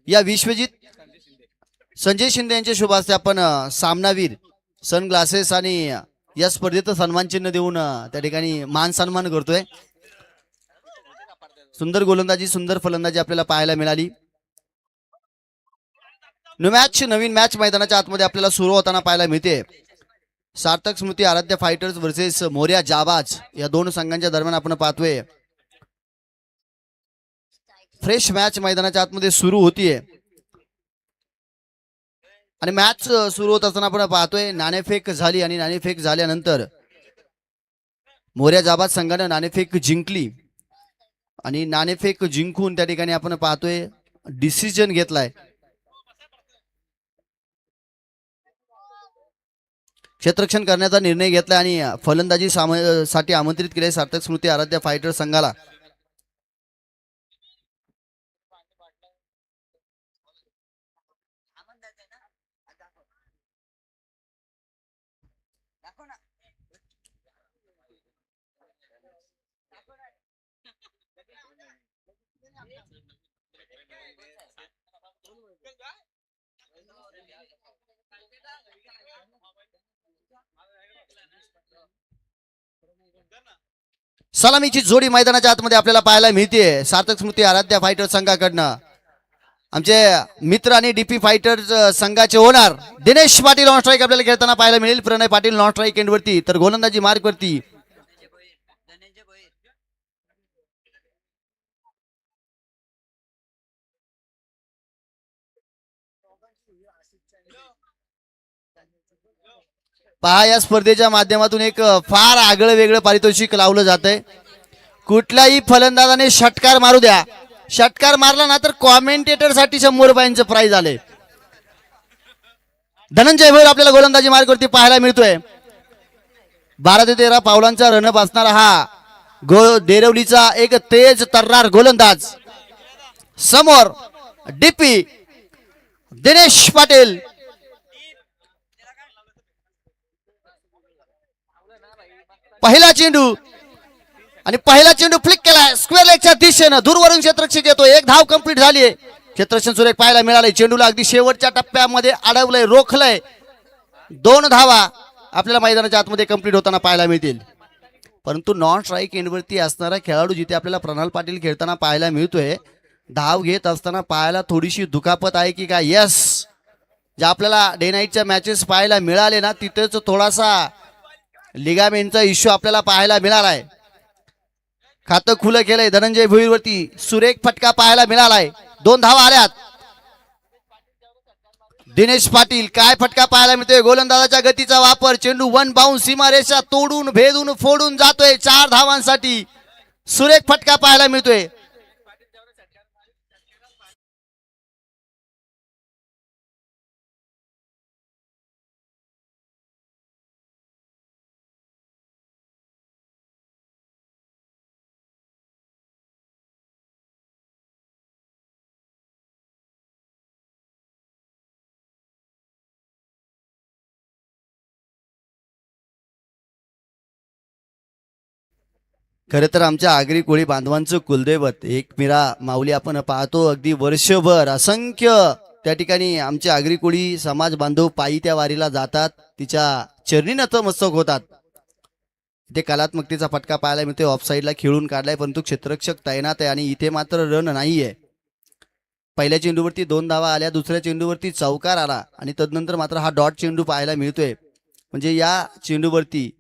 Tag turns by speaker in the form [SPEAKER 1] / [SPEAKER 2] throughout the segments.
[SPEAKER 1] या विश्वजित संजय शिंदे यांच्या शुभ हस्ते आपण सामनावीर सन ग्लासेस आणि या स्पर्धेत सन्मान चिन्ह देऊन त्या ठिकाणी मान सन्मान करतोय. सुंदर गोलंदाजी सुंदर फलंदाजी आपल्याला पाहायला मिळाली. नवीन मॅच मैदानाच्या आतमध्ये आपल्याला सुरू होताना पाहायला मिळते. सार्थक स्मृती आराध्य फायटर्स वर्सेस मोर्या जाबाज या दोन संघांच्या दरम्यान आपण पाहतोय फ्रेश मॅच मैदानाच्या आतमध्ये सुरू होतीये आणि मॅच सुरू होत असताना आपण पाहतोय नाणेफेक झाली आणि नाणेफेक झाल्यानंतर मोर्या जाबाज संघाने नाणेफेक जिंकली आणि नाणेफेक जिंकून त्या ठिकाणी आपण पाहतोय डिसिजन घेतलाय. क्षेत्ररक्षण करण्याचा निर्णय घेतला आणि फलंदाजी साठी आमंत्रित केले सार्थक स्मृती आराध्य फायटर संघाला. सलामीची जोडी मैदानाच्या आतमध्ये आपल्याला पाहायला मिळते सार्थक स्मृती आराध्य फायटर संघाकडनं. आमचे मित्र आणि डीपी फायटर्स संघाचे owner Dinesh Patil on strike आपल्याला खेळताना पाहायला मिळेल. प्रणय पाटील नॉन स्ट्राईक एंडवरती तर गोलंदाजी मार्क वरती पहा. या स्पर्धेच्या माध्यमातून एक फार आगळं वेगळं पारितोषिक लावलं जात आहे. कुठल्याही फलंदाजाने षटकार मारू द्या, षटकार मारला ना तर कॉमेंटेटर साठी 100 रुपयांचं प्राइज आले. धनंजय भोईर आपल्याला गोलंदाजी मार्गवरती पाहायला मिळतोय. 12 ते 13 पावलांचा रनअप असणारा हा देरवलीचा एक तेज तर्रार गोलंदाज. समोर डीपी दिनेश पाटील. पहिला चेंडू आणि पहिला चेंडू फ्लिक केलाय स्क्वेअर लेगच्या दिशेनं दूरवरून क्षेत्ररक्षक येतो. एक धाव कंप्लीट झाली आहे. क्षेत्ररक्षण सुरेख पाहायला मिळालंय. चेंडूला अगदी शेवटच्या टप्प्यामध्ये अडवलंय, रोखलंय. 2 धावा आपल्याला मैदानाच्या आतमध्ये कंप्लीट होताना पाहायला मिळतील. परंतु नॉन स्ट्राईक एंडवरती असणारा खेळाडू जिथे आपल्याला प्रणाल पाटील खेळताना पाहायला मिळतोय, धाव घेत असताना पाहायला थोडीशी दुखापत आहे की काय. यस, ज्या आपल्याला डे नाईटच्या मॅचेस पाहायला मिळाले ना तिथेच थोडासा लिगामेंटचा इश्यू आपल्याला पाहायला मिळालाय. खातं खुलं केलंय धनंजय भोईरवरती. सुरेख फटका पाहायला मिळालाय. 2 धावा आल्यात. दिनेश पाटील काय फटका पाहायला मिळतोय. गोलंदाजाच्या गतीचा वापर. चेंडू 1 बाउन्स सीमारेषा तोडून भेदून फोडून जातोय. 4 धावांसाठी सुरेख फटका पाहायला मिळतोय. खरं तर आमच्या आगरी कोळी बांधवांचं कुलदैवत एक मीरा माऊली आपण पाहतो. अगदी वर्षभर असंख्य त्या ठिकाणी आमचे आगरी कोळी समाज बांधव पायी त्या वारीला जातात, तिच्या चरणी नतमस्तक होतात. इथे कलात्मकतेचा फटका पाहायला मिळतोय. ऑफ साईडला खेळून काढलाय परंतु क्षेत्ररक्षक तैनात आहे आणि इथे मात्र रन नाहीये. पहिल्या चेंडूवरती 2 धावा आल्या, दुसऱ्या चेंडूवरती चौकार आला आणि तदनंतर मात्र हा डॉट चेंडू पाहायला मिळतोय. म्हणजे या चेंडूवरती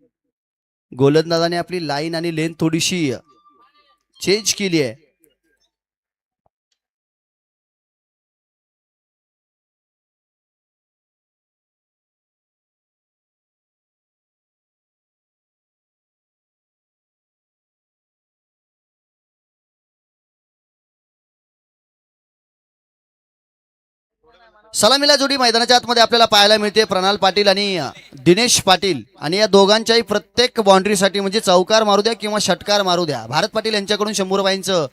[SPEAKER 1] गोलंदाजाने आपली लाईन आणि लेंथ थोडीशी चेंज केली आहे. सलामीला जोडी मैदानाच्या आतमध्ये आपल्याला पाहायला मिळते. प्रणाल पाटील आणि दिनेश पाटील आणि या दोघांच्याही प्रत्येक बाउंड्रीसाठी म्हणजे चौकार मारू द्या किंवा षटकार मारू द्या भारत पाटील यांच्याकडून 100 रुपयांचं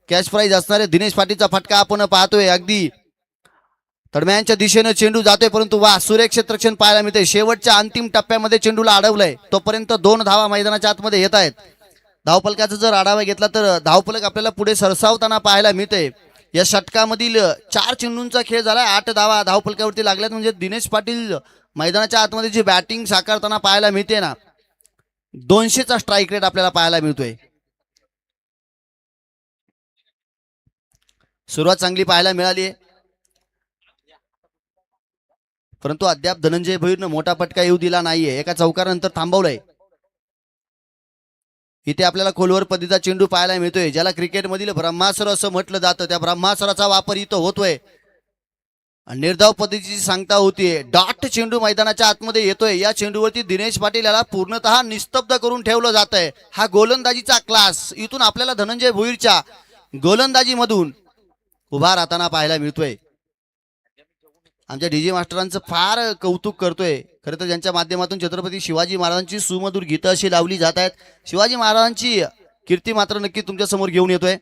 [SPEAKER 1] कॅश प्राइज असणारे. दिनेश पाटीलचा फटका आपण पाहतोय. अगदी तडम्यांच्या दिशेने चेंडू जातोय परंतु वा सुरेख क्षेत्ररक्षण पाहायला मिळते. शेवटच्या अंतिम टप्प्यामध्ये चेंडूला अडवलंय. तोपर्यंत 2 धावा मैदानाच्या आतमध्ये येत आहेत. धावफलकाचा जर आढावा घेतला तर धावफलक आपल्याला पुढे सरसावताना पाहायला मिळते. या षटकामधील 4 चेंडूंचा खेळ झाला, 8 धावा धावफलकावरती लागल्यात. म्हणजे दिनेश पाटील मैदानाच्या आतमध्ये जी बॅटिंग साकारताना पाहायला मिळते ना, 200चा स्ट्राईक रेट आपल्याला पाहायला मिळतोय. सुरुवात चांगली पाहायला मिळाली आहे, परंतु अद्याप धनंजय भोईरनं मोठा फटका येऊ दिला नाहीये. एका चौकारानंतर थांबवलंय. इथे आपल्याला खोलवर पद्धतीचा चेंडू पाहायला मिळतोय, ज्याला क्रिकेटमधील ब्रह्मास्त्र असं म्हटलं जातं. त्या ब्रह्मास्त्राचा वापर इथं होतोय. निर्धाव पद्धतीची सांगता होतीये. डॉट चेंडू मैदानाच्या आतमध्ये येतोय. या चेंडूवरती दिनेश पाटील याला पूर्णतः निस्तब्ध करून ठेवलं जात आहे. हा गोलंदाजीचा क्लास इथून आपल्याला धनंजय भोईरच्या गोलंदाजीमधून उभा राहताना पाहायला मिळतोय. आमच्या डीजे मास्टरांचं फार कौतुक करतोय. खरं तर ज्यांच्या माध्यमातून छत्रपती शिवाजी महाराजांची सुमधुर गीतं अशी लावली जात आहेत. शिवाजी महाराजांची कीर्ती मात्र नक्की तुमच्या समोर घेऊन येतोय.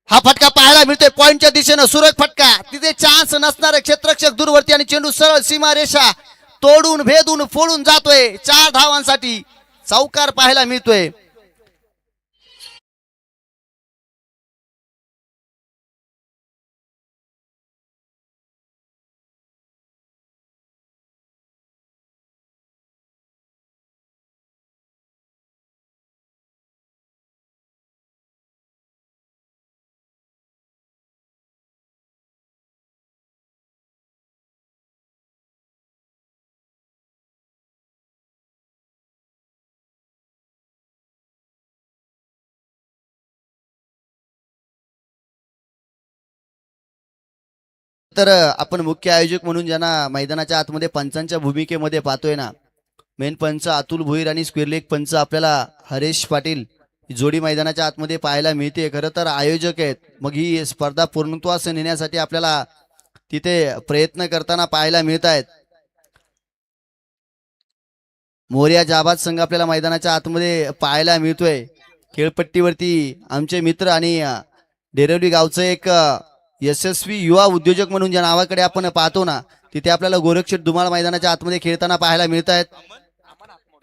[SPEAKER 1] हा फटका पाहायला मिळतोय पॉइंटच्या दिशेनं. सुरेख फटका, तिथे चान्स नसणारे क्षेत्ररक्षक दूरवरती आणि चेंडू सरळ सीमारेषा तोडून भेदून फोडून जातोय. 4 धावांसाठी चौकार पाहायला मिळतोय. तर आपण मुख्य आयोजक म्हणून ज्यांना मैदानाच्या आतमध्ये पंचांच्या भूमिकेमध्ये पाहतोय ना, मेन पंच अतुल भोईर आणि स्क्वेअर लेग पंच आपल्याला हरेश पाटील जोडी मैदानाच्या आतमध्ये पाहायला मिळते. खरं तर आयोजक आहेत, मग ही स्पर्धा पूर्णत्वास नेण्यासाठी आपल्याला तिथे प्रयत्न करताना पाहायला मिळत आहेत. मोर्या जाबाद संघ आपल्याला मैदानाच्या आतमध्ये पाहायला मिळतोय. खेळपट्टीवरती आमचे मित्र आणि डेरवली गावचं एक यशस्वी युवा उद्योजक म्हणून ज्या नावाकडे आपण पाहतो ना, तिथे आपल्याला गोरक्षेट धुमाळ मैदानाच्या आतमध्ये खेळताना पाहायला मिळत आहेत.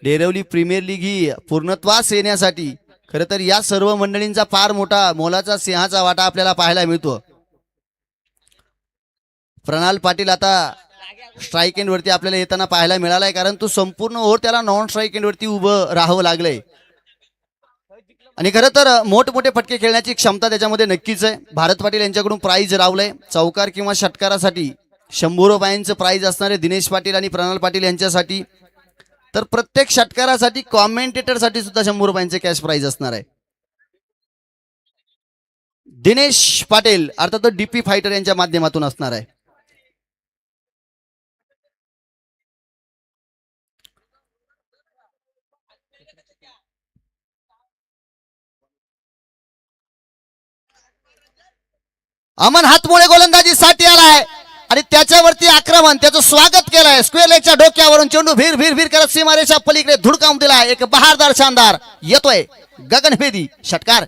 [SPEAKER 1] डेरवली प्रीमियर लीग ही पूर्णत्वास येण्यासाठी खरं तर या सर्व मंडळींचा फार मोठा मोलाचा सिंहाचा वाटा आपल्याला पाहायला मिळतो. प्रणाल पाटील आता स्ट्राईक एंड वरती आपल्याला येताना पाहायला मिळालाय, कारण तो संपूर्ण ओव्हर त्याला नॉन स्ट्राईक एंड वरती उभं राहावं लागलंय. आणि खरं तर मोठमोठे फटके खेळण्याची क्षमता त्याच्यामध्ये नक्कीच आहे. भारत पाटील यांच्याकडून प्राइज रावलंय. चौकार किंवा षटकारासाठी 100 रुपयांचं प्राइज असणारे दिनेश पाटील आणि प्रणाल पाटील यांच्यासाठी. तर प्रत्येक षटकारासाठी कॉमेंटेटरसाठी सुद्धा 100 रुपयांचे कॅश प्राइज असणार आहे. दिनेश पाटील अर्थात डीपी फायटर यांच्या माध्यमातून असणार आहे. अमन हातमुळे गोलंदाजीसाठी आलाय आणि त्याच्यावरती आक्रमण, त्याचं स्वागत केलंय. स्क्वेअर लेगच्या डोक्यावरून चेंडू भीर भीर भीर करत सीमारेषा पलीकडे धुडकावून दिलाय. एक बहारदार शानदार येतोय गगनभेदी षटकार.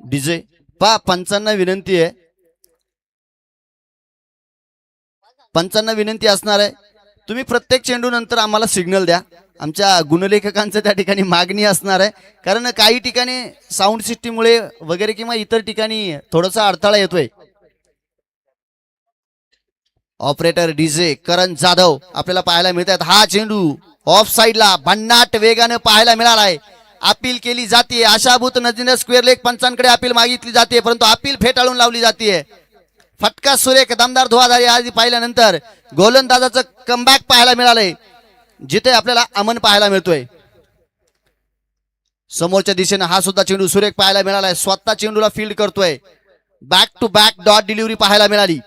[SPEAKER 1] डीजे पा पंचांना विनंती आहे, पंचांना विनंती असणार आहे, तुम्ही प्रत्येक चेंडू नंतर आम्हाला सिग्नल द्या. आमच्या गुणलेखकांचं त्या ठिकाणी मागणी असणार आहे, कारण काही ठिकाणी साऊंड सिस्टीममुळे वगैरे किंवा इतर ठिकाणी थोडासा अडथळा येतोय. ऑपरेटर डीजे करण जाधव आपल्याला पाहायला मिळतात. हा चेंडू ऑफ साईडला भन्नाट वेगाने पाहायला मिळालाय. अपील केली जाते, आशाभूत नदीने स्क्वेअर लेग पंचांकडे अपील मागितली जाते, परंतु अपील फेटाळून लावली जाते. फटका सुरेख दमदार धुवाधारी आधी पाहिल्यानंतर गोलंदाजाचं कमबॅक पाहायला मिळालंय, जिथे आपल्याला अमन पाहायला मिळतोय. समोरच्या दिशेने हा सुद्धा चेंडू सुरेख पाहायला मिळालाय. स्वतः चेंडूला फील्ड करतोय. Back to back dot delivery पाहायला मिळाली.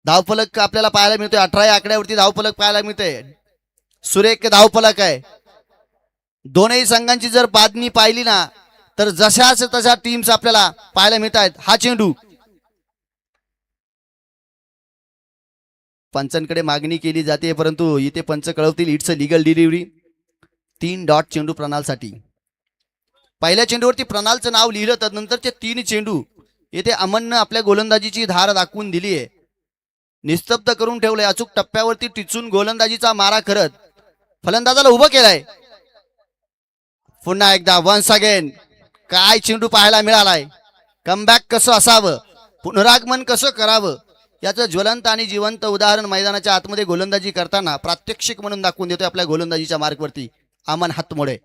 [SPEAKER 1] धावफलक आपल्याला पाहायला मिळतोय 18 या आकड्यावरती धावफलक पाहायला मिळतोय. सुरेख धावफलक आहे. दोनही संघांची जर बादनी पाहिली ना, तर जशाच तशा टीम्स आपल्याला पाहायला मिळत आहेत. हा चेंडू पंचांकडे मागणी केली जाते, परंतु इथे पंच कळवतील it's a legal delivery. 3 dot चेंडू प्रणालसाठी. पहिल्या चेंडूवरती प्रणालचं नाव लिहिलं तर नंतरचे 3 चेंडू येथे अमननं आपल्या गोलंदाजीची धार दाखवून दिली आहे. निस्तब्ध करून ठेवलंय. अचूक टप्प्यावरती टिचून गोलंदाजीचा मारा करत फलंदाजाला उभं केलंय. पुन्हा एकदा वन्स अगेन काय चेंडू पाहायला मिळालाय. कमबॅक कसं असावं, पुनरागमन कसं करावं याचं ज्वलंत आणि जिवंत उदाहरण मैदानाच्या आतमध्ये गोलंदाजी करताना प्रात्यक्षिक म्हणून दाखवून देतोय आपल्या गोलंदाजीच्या मार्कवरती अमन हातमोडे.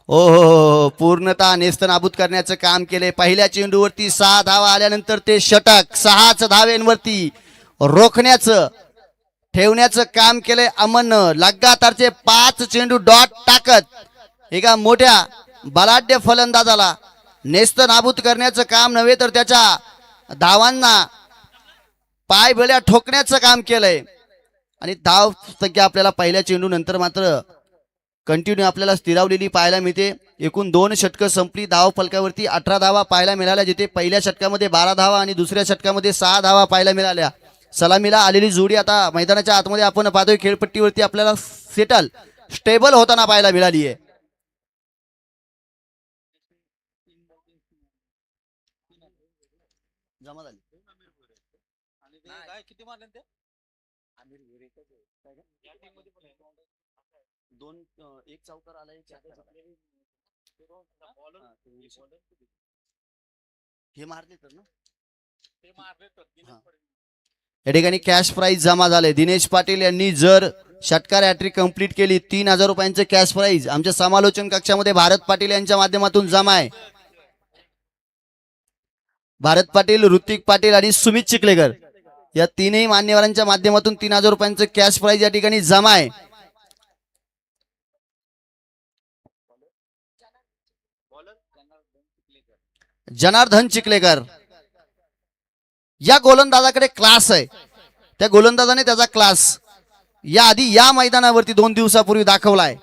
[SPEAKER 1] हो, पूर्णतः नेस्तनाबूत करण्याचं काम केले. पहिल्या चेंडूवरती 6 धावा आल्यानंतर ते षटक 6च धावेंवरती रोखण्याचं ठेवण्याचं काम केलंय अमननं. लगातारचे 5 चेंडू डॉट टाकत एका मोठ्या बलाढ्य फलंदाजाला नेस्तनाबूत करण्याचं काम नव्हे तर त्याच्या धावांना पाय बेड्या ठोकण्याचं काम केलंय. आणि धाव संख्या आपल्याला पहिल्या चेंडू नंतर मात्र कंटिन्यू आपल्याला स्थिरावलेली पाहायला मिळते. एकूण 2 षटकं संपली. धाव फलकावरती 18 धावा पाहायला मिळाल्या, जिथे पहिल्या षटकामध्ये 12 धावा आणि दुसऱ्या षटकामध्ये 6 धावा पाहायला मिळाल्या. सलामीला आलेली जोडी आता मैदानाच्या आतमध्ये आपण पाहतोय खेळपट्टीवरती आपल्याला सेटल स्टेबल होताना पाहायला मिळाली आहे. जमा झाली. किती मारले ते? दोन एक चौकार आला, हे मारले तर ना, या ठिकाणी कॅश प्राइज जमा झाले. दिनेश पाटील यांनी जर षटकार हॅट्रिक कंप्लीट केली 3000 रुपयांचे कॅश प्राइज आमच्या समालोचन कक्षामध्ये भारत पाटील यांच्या माध्यमातून जमा आहे. भारत पाटील, ऋतिक पाटील आणि सुमित चिखलेकर या तीनही मान्यवरांच्या माध्यमातून 3000 रुपयांचे कॅश प्राइज या ठिकाणी जमा आहे. जनार्दन चिखलेकर या गोलंदाजाकडे क्लास आहे. त्या गोलंदाजाने त्याचा क्लास या आधी या मैदानावरती 2 दिवसापूर्वी दाखवलाय.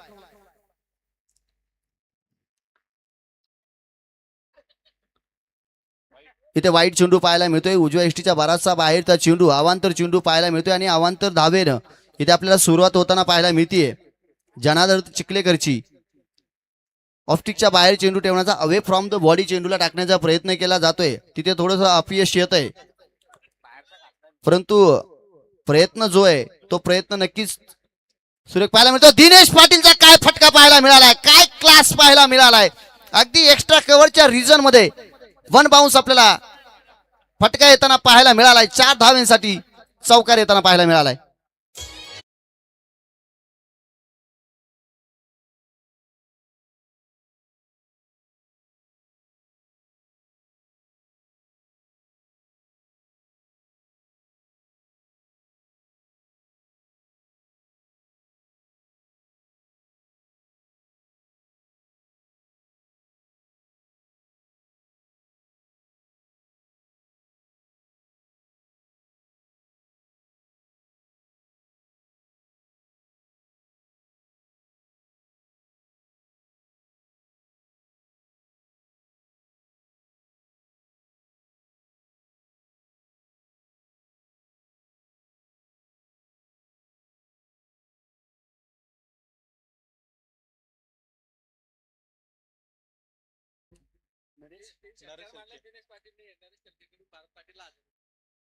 [SPEAKER 1] इथे वाईट चेंडू पाहायला मिळतोय. उजव्या इष्टीच्या बराचसा बाहेरचा चेंडू अवांतर चेंडू पाहायला मिळतोय आणि अवांतर धावेनं इथे आपल्याला सुरुवात होताना पाहायला मिळतीये. जनार्दन चिखलेकरची ऑप्टिकच्या बाहेर चेंडू ठेवण्याचा अवे फ्रॉम द बॉडी चेंडूला टाकण्याचा प्रयत्न केला जातोय. तिथे थोडंसं अपयश येत आहे, परंतु प्रयत्न जो आहे तो प्रयत्न नक्कीच सुरेख पाहायला मिळतो. दिनेश पाटीलचा काय फटका पाहायला मिळालाय, काय क्लास पाहायला मिळालाय. अगदी एक्स्ट्रा कव्हरच्या रिजन मध्ये 1 बाउन्स आपल्याला फटका येताना पाहायला मिळालाय. 4 धावेंसाठी चौकार येताना पाहायला मिळालाय.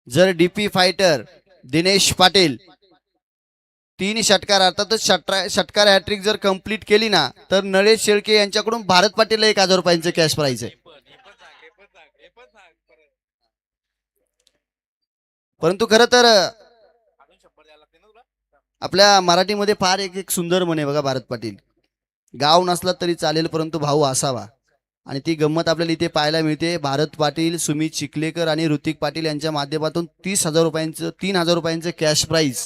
[SPEAKER 1] जर डीपी फायटर दिनेश पाटील 3 षटकार अर्थातच षटकार हॅट्रिक जर कंप्लीट केली ना तर नळेश शेळके यांच्याकडून भारत पाटीलला 1000 रुपयांचे कॅश प्राइज आहे. परंतु खरं तर आपल्या मराठीमध्ये फार एक सुंदर म्हणे बघा, भारत पाटील गाव नसला तरी चालेल परंतु भाऊ असावा. आणि ती गंमत आपल्याला इथे पाहायला मिळते. भारत पाटील, सुमित चिखलेकर आणि ऋतिक पाटील यांच्या माध्यमातून 30,000 रुपयांचं 3,000 रुपयांचं कॅश प्राइज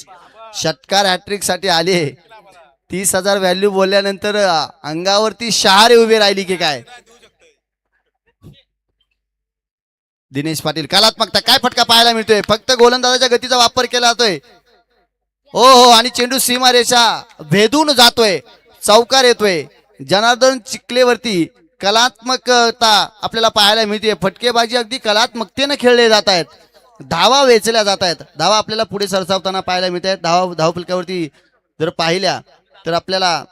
[SPEAKER 1] षटकार हॅट्रिक साठी आले. 30,000 व्हॅल्यू बोलल्यानंतर अंगावरती शहारे उभे राहिली की काय. दिनेश पाटील कलात्मकता, काय फटका पाहायला मिळतोय. फक्त गोलंदाजाच्या गतीचा वापर केला जातोय. हो हो, आणि चेंडू सीमारेषा भेदून जातोय, चौकार येतोय. जनार्दन चिखलेवरती कलात्मकता आपल्याला पाहायला मिळते. फटकेबाजी अगदी कलात्मकतेने खेळले जात आहेत. धावा वेचल्या जात आहेत. धावा आपल्याला पुढे सरसावताना पाहायला मिळत आहेत. धावफलकावरती जर पाहिल्या तर आपल्याला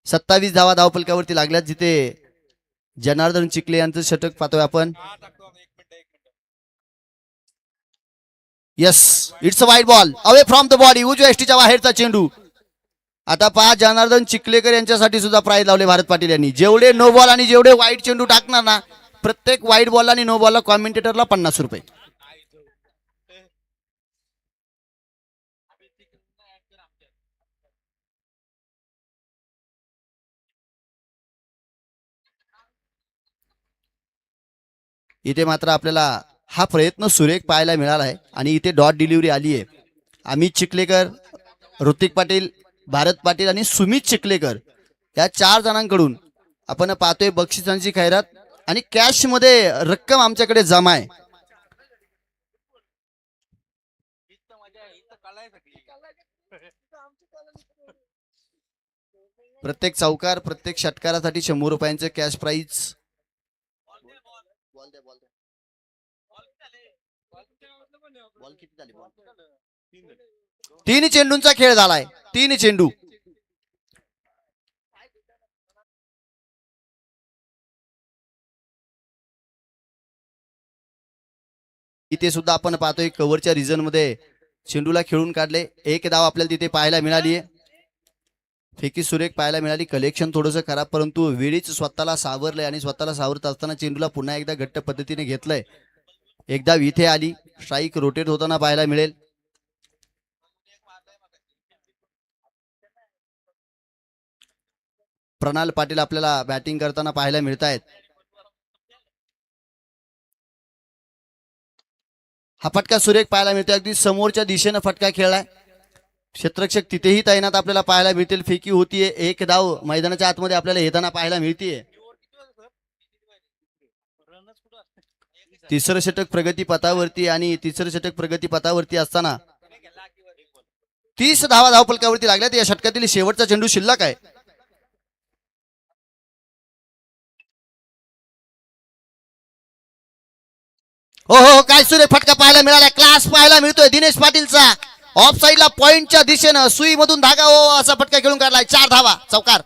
[SPEAKER 1] 27 धावा धावफलकावरती लागल्यात, जिथे जनार्दन चिखले यांचं षटक पाहतोय आपण. Yes, it's a wide ball away from the body. उजव्या एसटीच्या बाहेरचा चेंडू. आता पहा, जनार्दन चिखलेकर यांच्यासाठी सुद्धा प्राइज लावले भारत पाटील यांनी. जेवढे नो बॉल आणि जेवढे वाईड चेंडू टाकणार ना, प्रत्येक वाईड बॉल आणि नो बॉलला कॉमेंटेटरला 50 रुपये. इथे मात्र आपल्याला हा प्रयत्न सुरेख पाहायला मिळाला आहे आणि इथे डॉट डिलिव्हरी आली आहे. अमित चिखलेकर, ऋतिक पाटील, भारत पाटील आणि सुमित चिखलेकर या 4 जणांकडून आपण पाहतोय बक्षिसांची खैरात आणि कॅश मध्ये रक्कम आमच्याकडे जमा आहे. प्रत्येक चौकार, प्रत्येक षटकारासाठी 100 रुपयांचे कॅश प्राइज. 3 चेंडूंचा खेळ झालाय. 3 चेंडू. इथे सुद्धा आपण पाहतोय कव्हरच्या रिजन मध्ये चेंडूला खेळून काढले. एक धाव आपल्याला तिथे पाहायला मिळाली आहे. फेकी सुरेख पाहायला मिळाली. कलेक्शन थोडंसं खराब, परंतु वेळीच स्वतःला सावरलंय आणि स्वतःला सावरत असताना चेंडूला पुन्हा एकदा घट्ट पद्धतीने घेतलंय. एकदा इथे आली, स्ट्राईक रोटेट होताना पाहायला मिळेल. प्रणाल पाटील आपल्याला बॅटिंग करताना पाहायला मिळत आहेत. हा फटका सुरेख पाहायला मिळतो. अगदी समोरच्या दिशेनं फटका खेळलाय. क्षेत्ररक्षक तिथेही तैनात आपल्याला पाहायला मिळतील. फेकी होतीये. एक धाव मैदानाच्या आतमध्ये आपल्याला येताना पाहायला मिळतीये. तिसरं षटक प्रगती पथावरती आणि तिसरं षटक प्रगती पथावरती असताना 30 धावा धावफलकावरती लागल्यात. या षटकातील शेवटचा चेंडू शिल्लक आहे. हो हो, काय सुरेख फटका पाहायला मिळाला. क्लास पाहायला मिळतोय दिनेश पाटीलचा. ऑफ साईडला पॉइंटच्या दिशेनं सुई मधून धागा हो असा फटका खेळून काढलाय. 4 धावा, चौकार.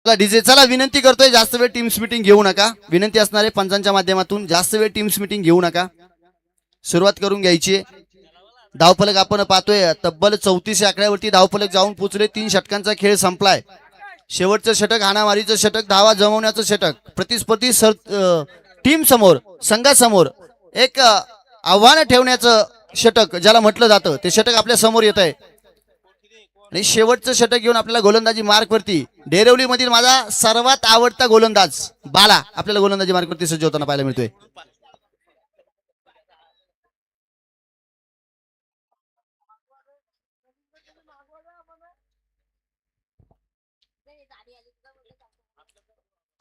[SPEAKER 1] डीजे चला, विनंती करतोय जास्त वेळ टीम्स मीटिंग घेऊ नका. विनंती असणारे पंचांच्या माध्यमातून जास्त वेळ टीम्स मीटिंग घेऊ नका. सुरुवात करून घ्यायची. धावफलक आपण पाहतोय तब्बल 34 आकड्यावरती धावफलक जाऊन पोचले. 3 षटकांचा खेळ संपलाय. शेवटचं षटक हाणामारीचं षटक, धावा जमवण्याचं षटक. प्रतिस्पर्धी टीम समोर, संघासमोर एक आव्हान ठेवण्याचं षटक ज्याला म्हटलं जातं, ते षटक आपल्या समोर येत आहे. आणि शेवटचं षटक घेऊन आपल्याला गोलंदाजी मार्कवरती डेरवली मधील माझा सर्वात आवडता गोलंदाज बाला आपल्याला गोलंदाजी मार्कवरती सज्ज होताना पाहायला मिळतोय.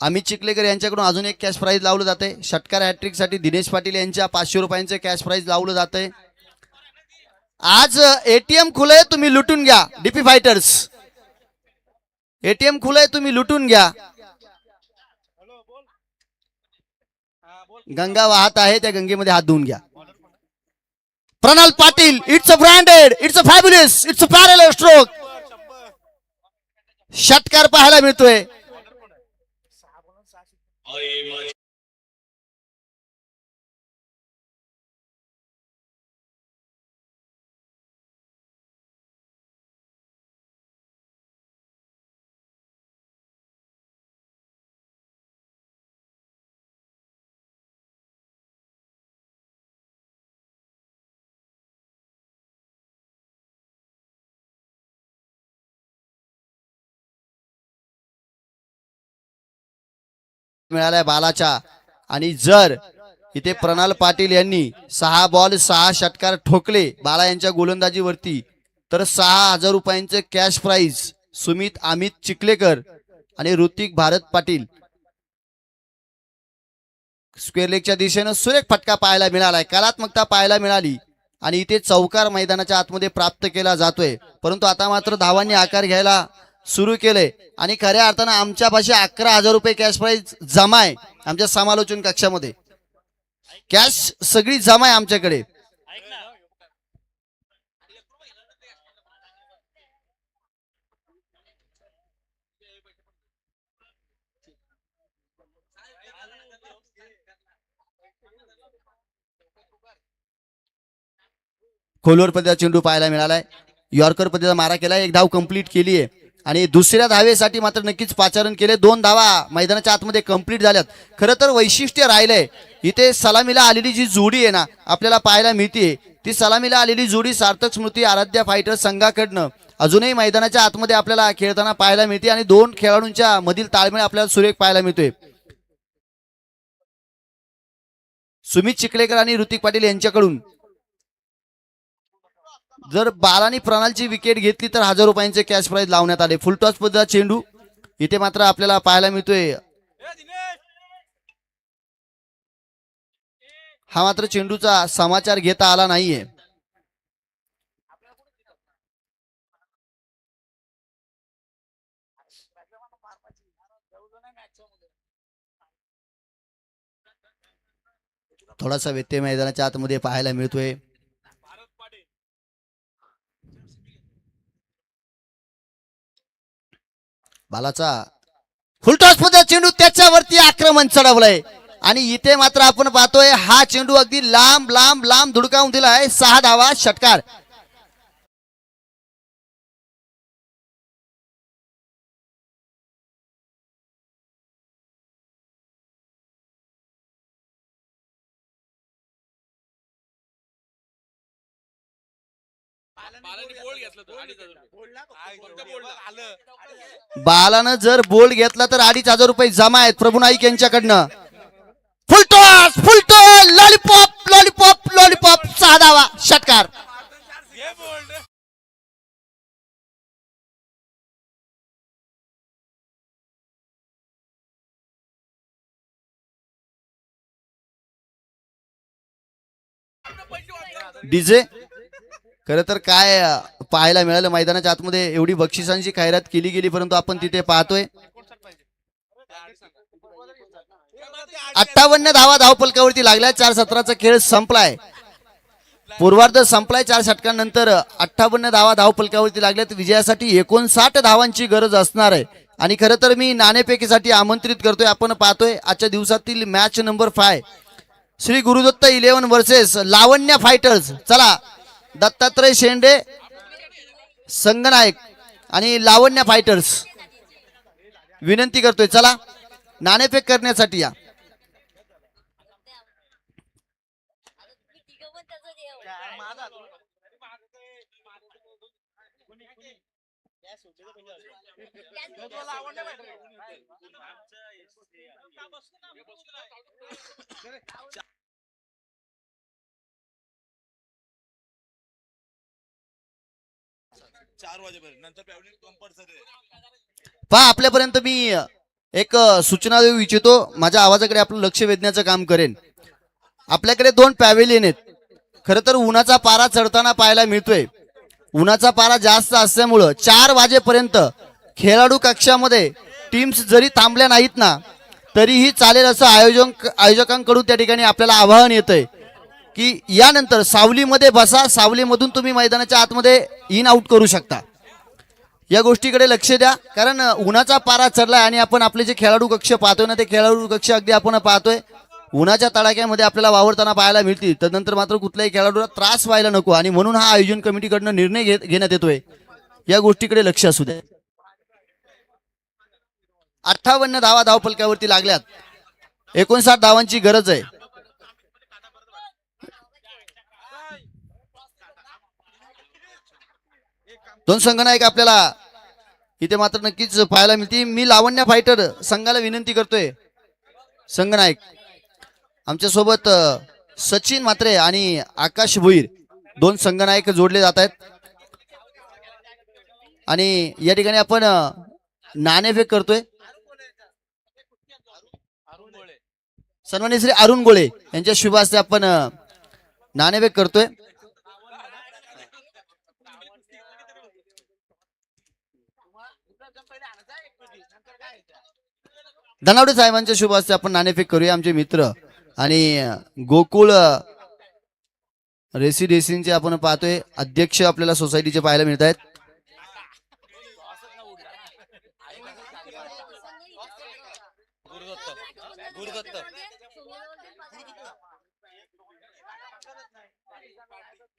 [SPEAKER 1] अमित चिखलेकर यांच्याकडून अजून एक कॅश प्राइज लावलं जाते. षटकार हॅट्रिक साठी दिनेश पाटील यांच्या 500 रुपयांचे कॅश प्राइज लावलं जाते. आज एटीएम खुले, तुम्ही लुटून घ्या. डीपी फायटर्स एटीएम खुले, तुम्ही लुटून घ्या. गंगा वाहत आहे, त्या गंगेमध्ये हात धुवून घ्या. Pranal Patil, it's a branded, it's a fabulous, it's a पॅरल स्ट्रोक. षटकार पाहायला मिळतोय. मिळालाय बालाच्या. आणि जर इथे प्रणाल पाटील यांनी 6 बॉल 6 षटकार ठोकले बाला यांच्या गोलंदाजीवरती तर 6,000 रुपयांचे कॅश प्राइज सुमित अमित चिखलेकर आणि ऋतिक भारत पाटील. स्क्वेअर लेगच्या दिशेनं सुरेख फटका पाहायला मिळालाय, कलात्मकता पाहायला मिळाली आणि इथे चौकार मैदानाच्या आतमध्ये प्राप्त केला जातोय. परंतु आता मात्र धावांनी आकार घ्यायला सुरू केले आणि खऱ्या अर्थानं आमच्यापाशी 11,000 रुपये कॅश प्राइज जमा आहे. आमच्या समालोचन कक्षामध्ये कॅश सगळी जमा आहे आमच्याकडे. खोलवर पद्धतीचा चेंडू पाहायला मिळालाय, यॉर्कर पद्धतीचा मारा केलाय, 1 धाव कंप्लीट केली आहे आणि दुसऱ्या धावेसाठी मात्र नक्कीच पाचारण केले. 2 धावा मैदानाच्या आतमध्ये कंप्लीट झाल्यात. खरं तर वैशिष्ट्य राहिलंय इथे सलामीला आलेली जी जोडी आहे ना आपल्याला पाहायला मिळते, ती सलामीला आलेली जोडी सार्थक स्मृती आराध्या फायटर संघाकडनं अजूनही मैदानाच्या आतमध्ये आपल्याला खेळताना पाहायला मिळते आणि 2 खेळाडूंच्या मधील ताळमेळ आपल्याला सुरेख पाहायला मिळतोय. सुमित चिखलेकर आणि ऋतिक पाटील यांच्याकडून जर बालानी प्रणालची विकेट घेतली तर 1,000 रुपयांचे कॅश प्राइज लावण्यात आले. फुलटॉस पद्धतीचा चेंडू इथे मात्र आपल्याला पाहायला मिळतोय. हा मात्र चेंडूचा समाचार घेता आला नाहीये. थोडासा व्यत्यय मैदानाच्या आतमध्ये पाहायला मिळतोय. बालाचा फुलटॉस पद्धतीचा चेंडू त्याच्यावरती आक्रमण चढवलंय आणि इथे मात्र आपण पाहतोय हा चेंडू अगदी लांब लांब लांब धुडकावून दिलाय. 6 धावा षटकार. बालानं जर बोल्ड घेतला तर 2,500 रुपये जमा आहेत प्रभू नाईक यांच्याकडनं. Full toss full toss lollipop lollipop lollipop 6 धावा षटकार. डीजे खरं तर काय पाहायला मिळालं मैदानाच्या आतमध्ये एवढी बक्षिसांची खैरात केली गेली परंतु आपण तिथे पाहतोय 58 धावा धावपलकावरती लागल्या. 4 सत्राचा खेळ संपलाय, पूर्वार्ध संपलाय. 4 षटकांनंतर 58 धावा धावपलकावरती लागल्यात. विजयासाठी 59 धावांची गरज असणार आहे आणि खरं तर मी नाणेफेकीसाठी आमंत्रित करतोय. आपण पाहतोय आजच्या दिवसातील match number 5 Shri Gurudatta 11 versus Lavanya fighters. चला दत्तात्रय शेंडे संगनायक आणि लावण्य फायटर्स विनंती करतोय चला नाणेफेक करण्यासाठी या. पहा आपल्यापर्यंत मी एक सूचना देऊ इच्छितो. माझ्या आवाजाकडे आपलं लक्ष वेधण्याचं काम करेन. आपल्याकडे 2 पॅव्हेलियन आहेत. खरं तर उन्हाचा पारा चढताना पाहायला मिळतोय. उन्हाचा पारा जास्त असल्यामुळं 4 वाजेपर्यंत खेळाडू कक्षामध्ये टीम्स जरी थांबल्या नाहीत ना तरीही चालेल असं आयोजकांकडून त्या ठिकाणी आपल्याला आवाहन येतंय की यानंतर सावलीमध्ये बसा, सावलीमधून तुम्ही मैदानाच्या आतमध्ये इन आउट करू शकता. या गोष्टीकडे लक्ष द्या कारण उन्हाचा पारा चढलाय आणि आपण आपले जे खेळाडू कक्ष पाहतोय ना ते खेळाडू कक्ष अगदी आपण पाहतोय उन्हाच्या तडाख्यामध्ये आपल्याला वावरताना पाहायला मिळतील. तदनंतर मात्र कुठल्याही खेळाडूला त्रास व्हायला नको आणि म्हणून हा आयोजन कमिटीकडनं निर्णय घेण्यात येतोय. या गोष्टीकडे लक्ष असू द्या. 58 धावा धावपलकावरती लागल्यात. 59 धावांची गरज आहे. दोन संघनायक आपल्याला इथे मात्र नक्कीच पाहायला मिळतील. मी लावण्य फायटर संघाला विनंती करतोय संगनायक आमच्या सोबत सचिन म्हात्रे आणि आकाश भुईर दोन संगनायक जोडले जात आहेत आणि या ठिकाणी आपण नाणेफेक करतोय सन्माननीय श्री अरुण गोळे यांच्या शुभ हस्ते आपण नाणेफेक करतोय धनावडे साहेबांच्या शुभ हस्ते आपण नाणेफेक करूया आमचे मित्र आणि गोकुळ रेसिडेन्सीचे आपण पाहतोय अध्यक्ष आपल्याला सोसायटीचे पाहायला मिळत आहेत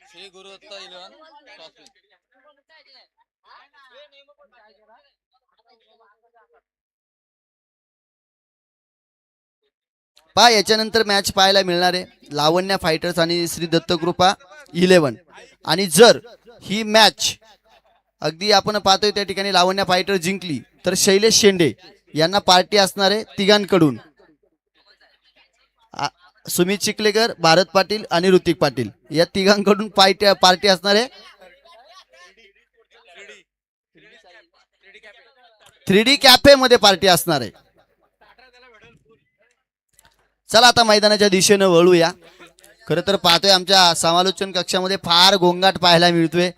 [SPEAKER 2] श्री गुरुदत्त 11
[SPEAKER 1] पहा याच्यानंतर मॅच पाहायला मिळणार आहे लावण्या फायटर्स आणि श्री दत्तकृपा 11 आणि जर ही मॅच अगदी आपण पाहतोय त्या ठिकाणी लावण्या फायटर जिंकली तर शैलेश शेंडे यांना पार्टी असणार आहे तिघांकडून सुमित चिखलेकर भारत पाटील आणि ऋतिक पाटील या तिघांकडून पार्टी असणार आहे 3D कॅफे मध्ये पार्टी असणार आहे चला आता मैदानाच्या दिशेने वळूया खरं तर पाहतोय आमच्या समालोचन कक्षामध्ये फार गोंगाट पाहायला मिळतोय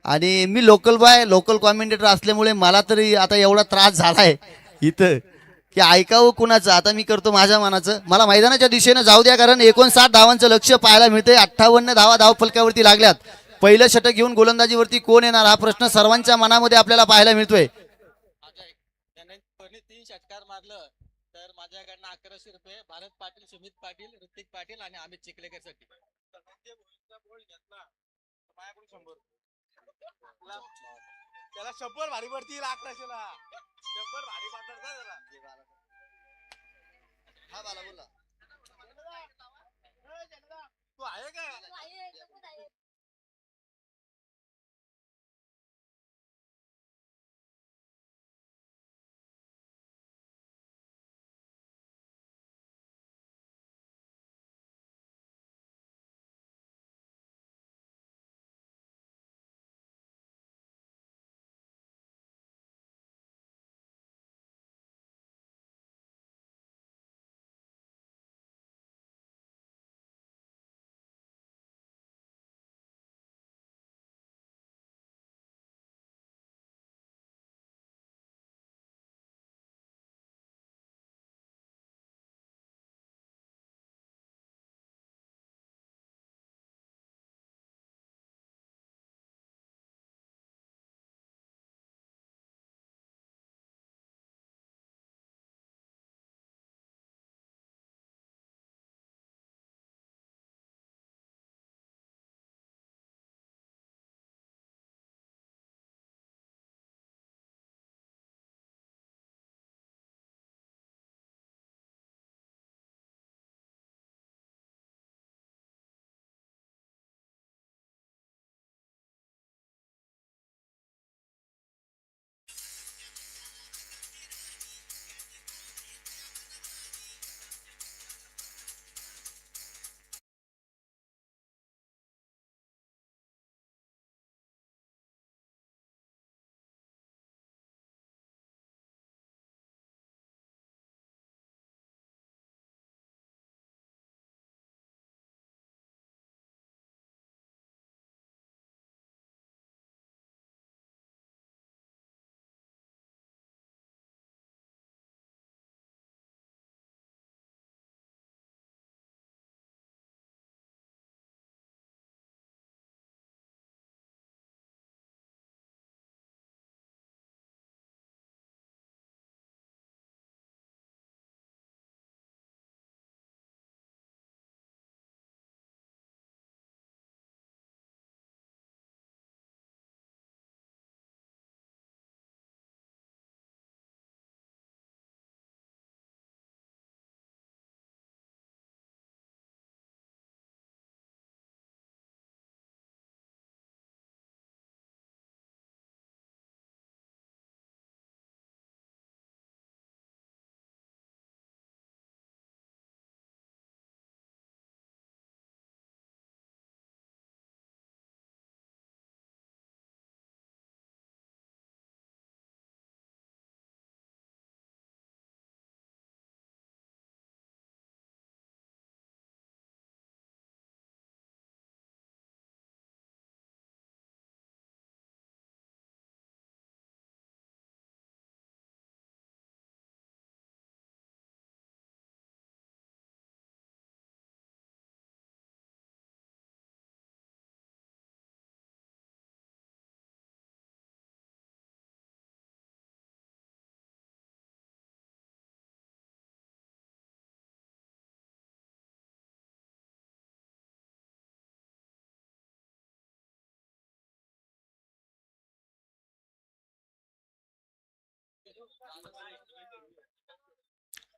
[SPEAKER 1] आणि मी लोकल कॉमेंटेटर असल्यामुळे मला तरी आता एवढा त्रास झालाय इथं की ऐकावं कुणाचं आता मी करतो माझ्या मनाचं मला मैदानाच्या दिशेने जाऊ द्या कारण 59 धावांचं लक्ष पाहायला मिळतंय 58 धावा धावफलकावरती लागल्यात पहिलं षटक घेऊन गोलंदाजीवरती कोण येणार हा प्रश्न सर्वांच्या मनामध्ये आपल्याला पाहायला मिळतोय
[SPEAKER 2] 3 षटकार मारलं तर माझ्याकडनं 1100 रुपये भारत पाटील सुमित पाटील ऋतिक पाटील आणि अमित चिखलेकर साठी
[SPEAKER 3] त्याला 100 भारी पडतील 1100ला 100 भारी पडतात ना त्याला
[SPEAKER 1] हा बाला बोला
[SPEAKER 3] तू आहे का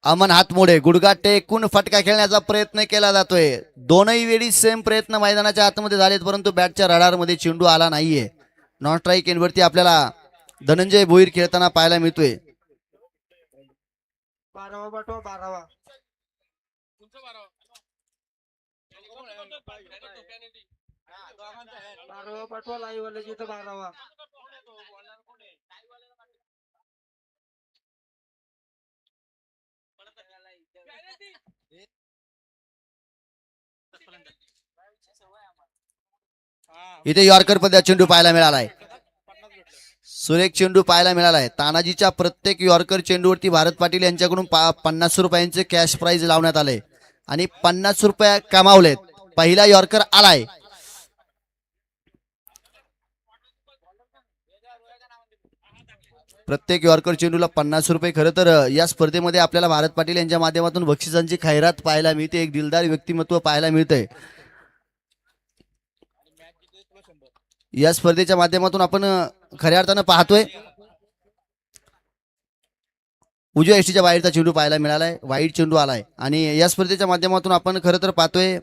[SPEAKER 1] अमन हातमोडे गुडघा टेकून फटका खेळण्याचा प्रयत्न केला जातोय. दोनही वेळी सेम प्रयत्न मैदानाच्या आतमध्ये झालेत, परंतु बॅटच्या रडारमध्ये चेंडू आला नाहीये. नॉन स्ट्राईक एंडवरती आपल्याला धनंजय भोईर खेळताना पाहायला मिळतोय.
[SPEAKER 4] 12वा बटवा 12वा.
[SPEAKER 2] तुमचं बारावं.
[SPEAKER 4] 12वा बटवा लाईव्ह वाले जिथं 12वा.
[SPEAKER 1] इथे यॉर्कर पद्धत चेंडू पाहायला मिळालाय. सुरेख चेंडू पाहायला मिळालाय. तानाजीच्या प्रत्येक यॉर्कर चेंडूवरती भारत पाटील यांच्याकडून 50 रुपयांचे कॅश प्राइज लावण्यात आले आणि 50 रुपये कमावलेत. पहिला यॉर्कर आलाय. प्रत्येक यॉर्कर चेंडूला 50 रुपये. खरं तर या स्पर्धेमध्ये आपल्याला भारत पाटील यांच्या माध्यमातून बक्षिसांची खैरात पाहायला मिळते. एक दिलदार व्यक्तिमत्व पाहायला मिळतंय. या स्पर्धेच्या माध्यमातून आपण खऱ्या अर्थानं पाहतोय उजव्या एसटीच्या बाहेरचा चेंडू पाहायला मिळालाय. वाईट चेंडू आलाय आणि या स्पर्धेच्या माध्यमातून आपण खरं तर पाहतोय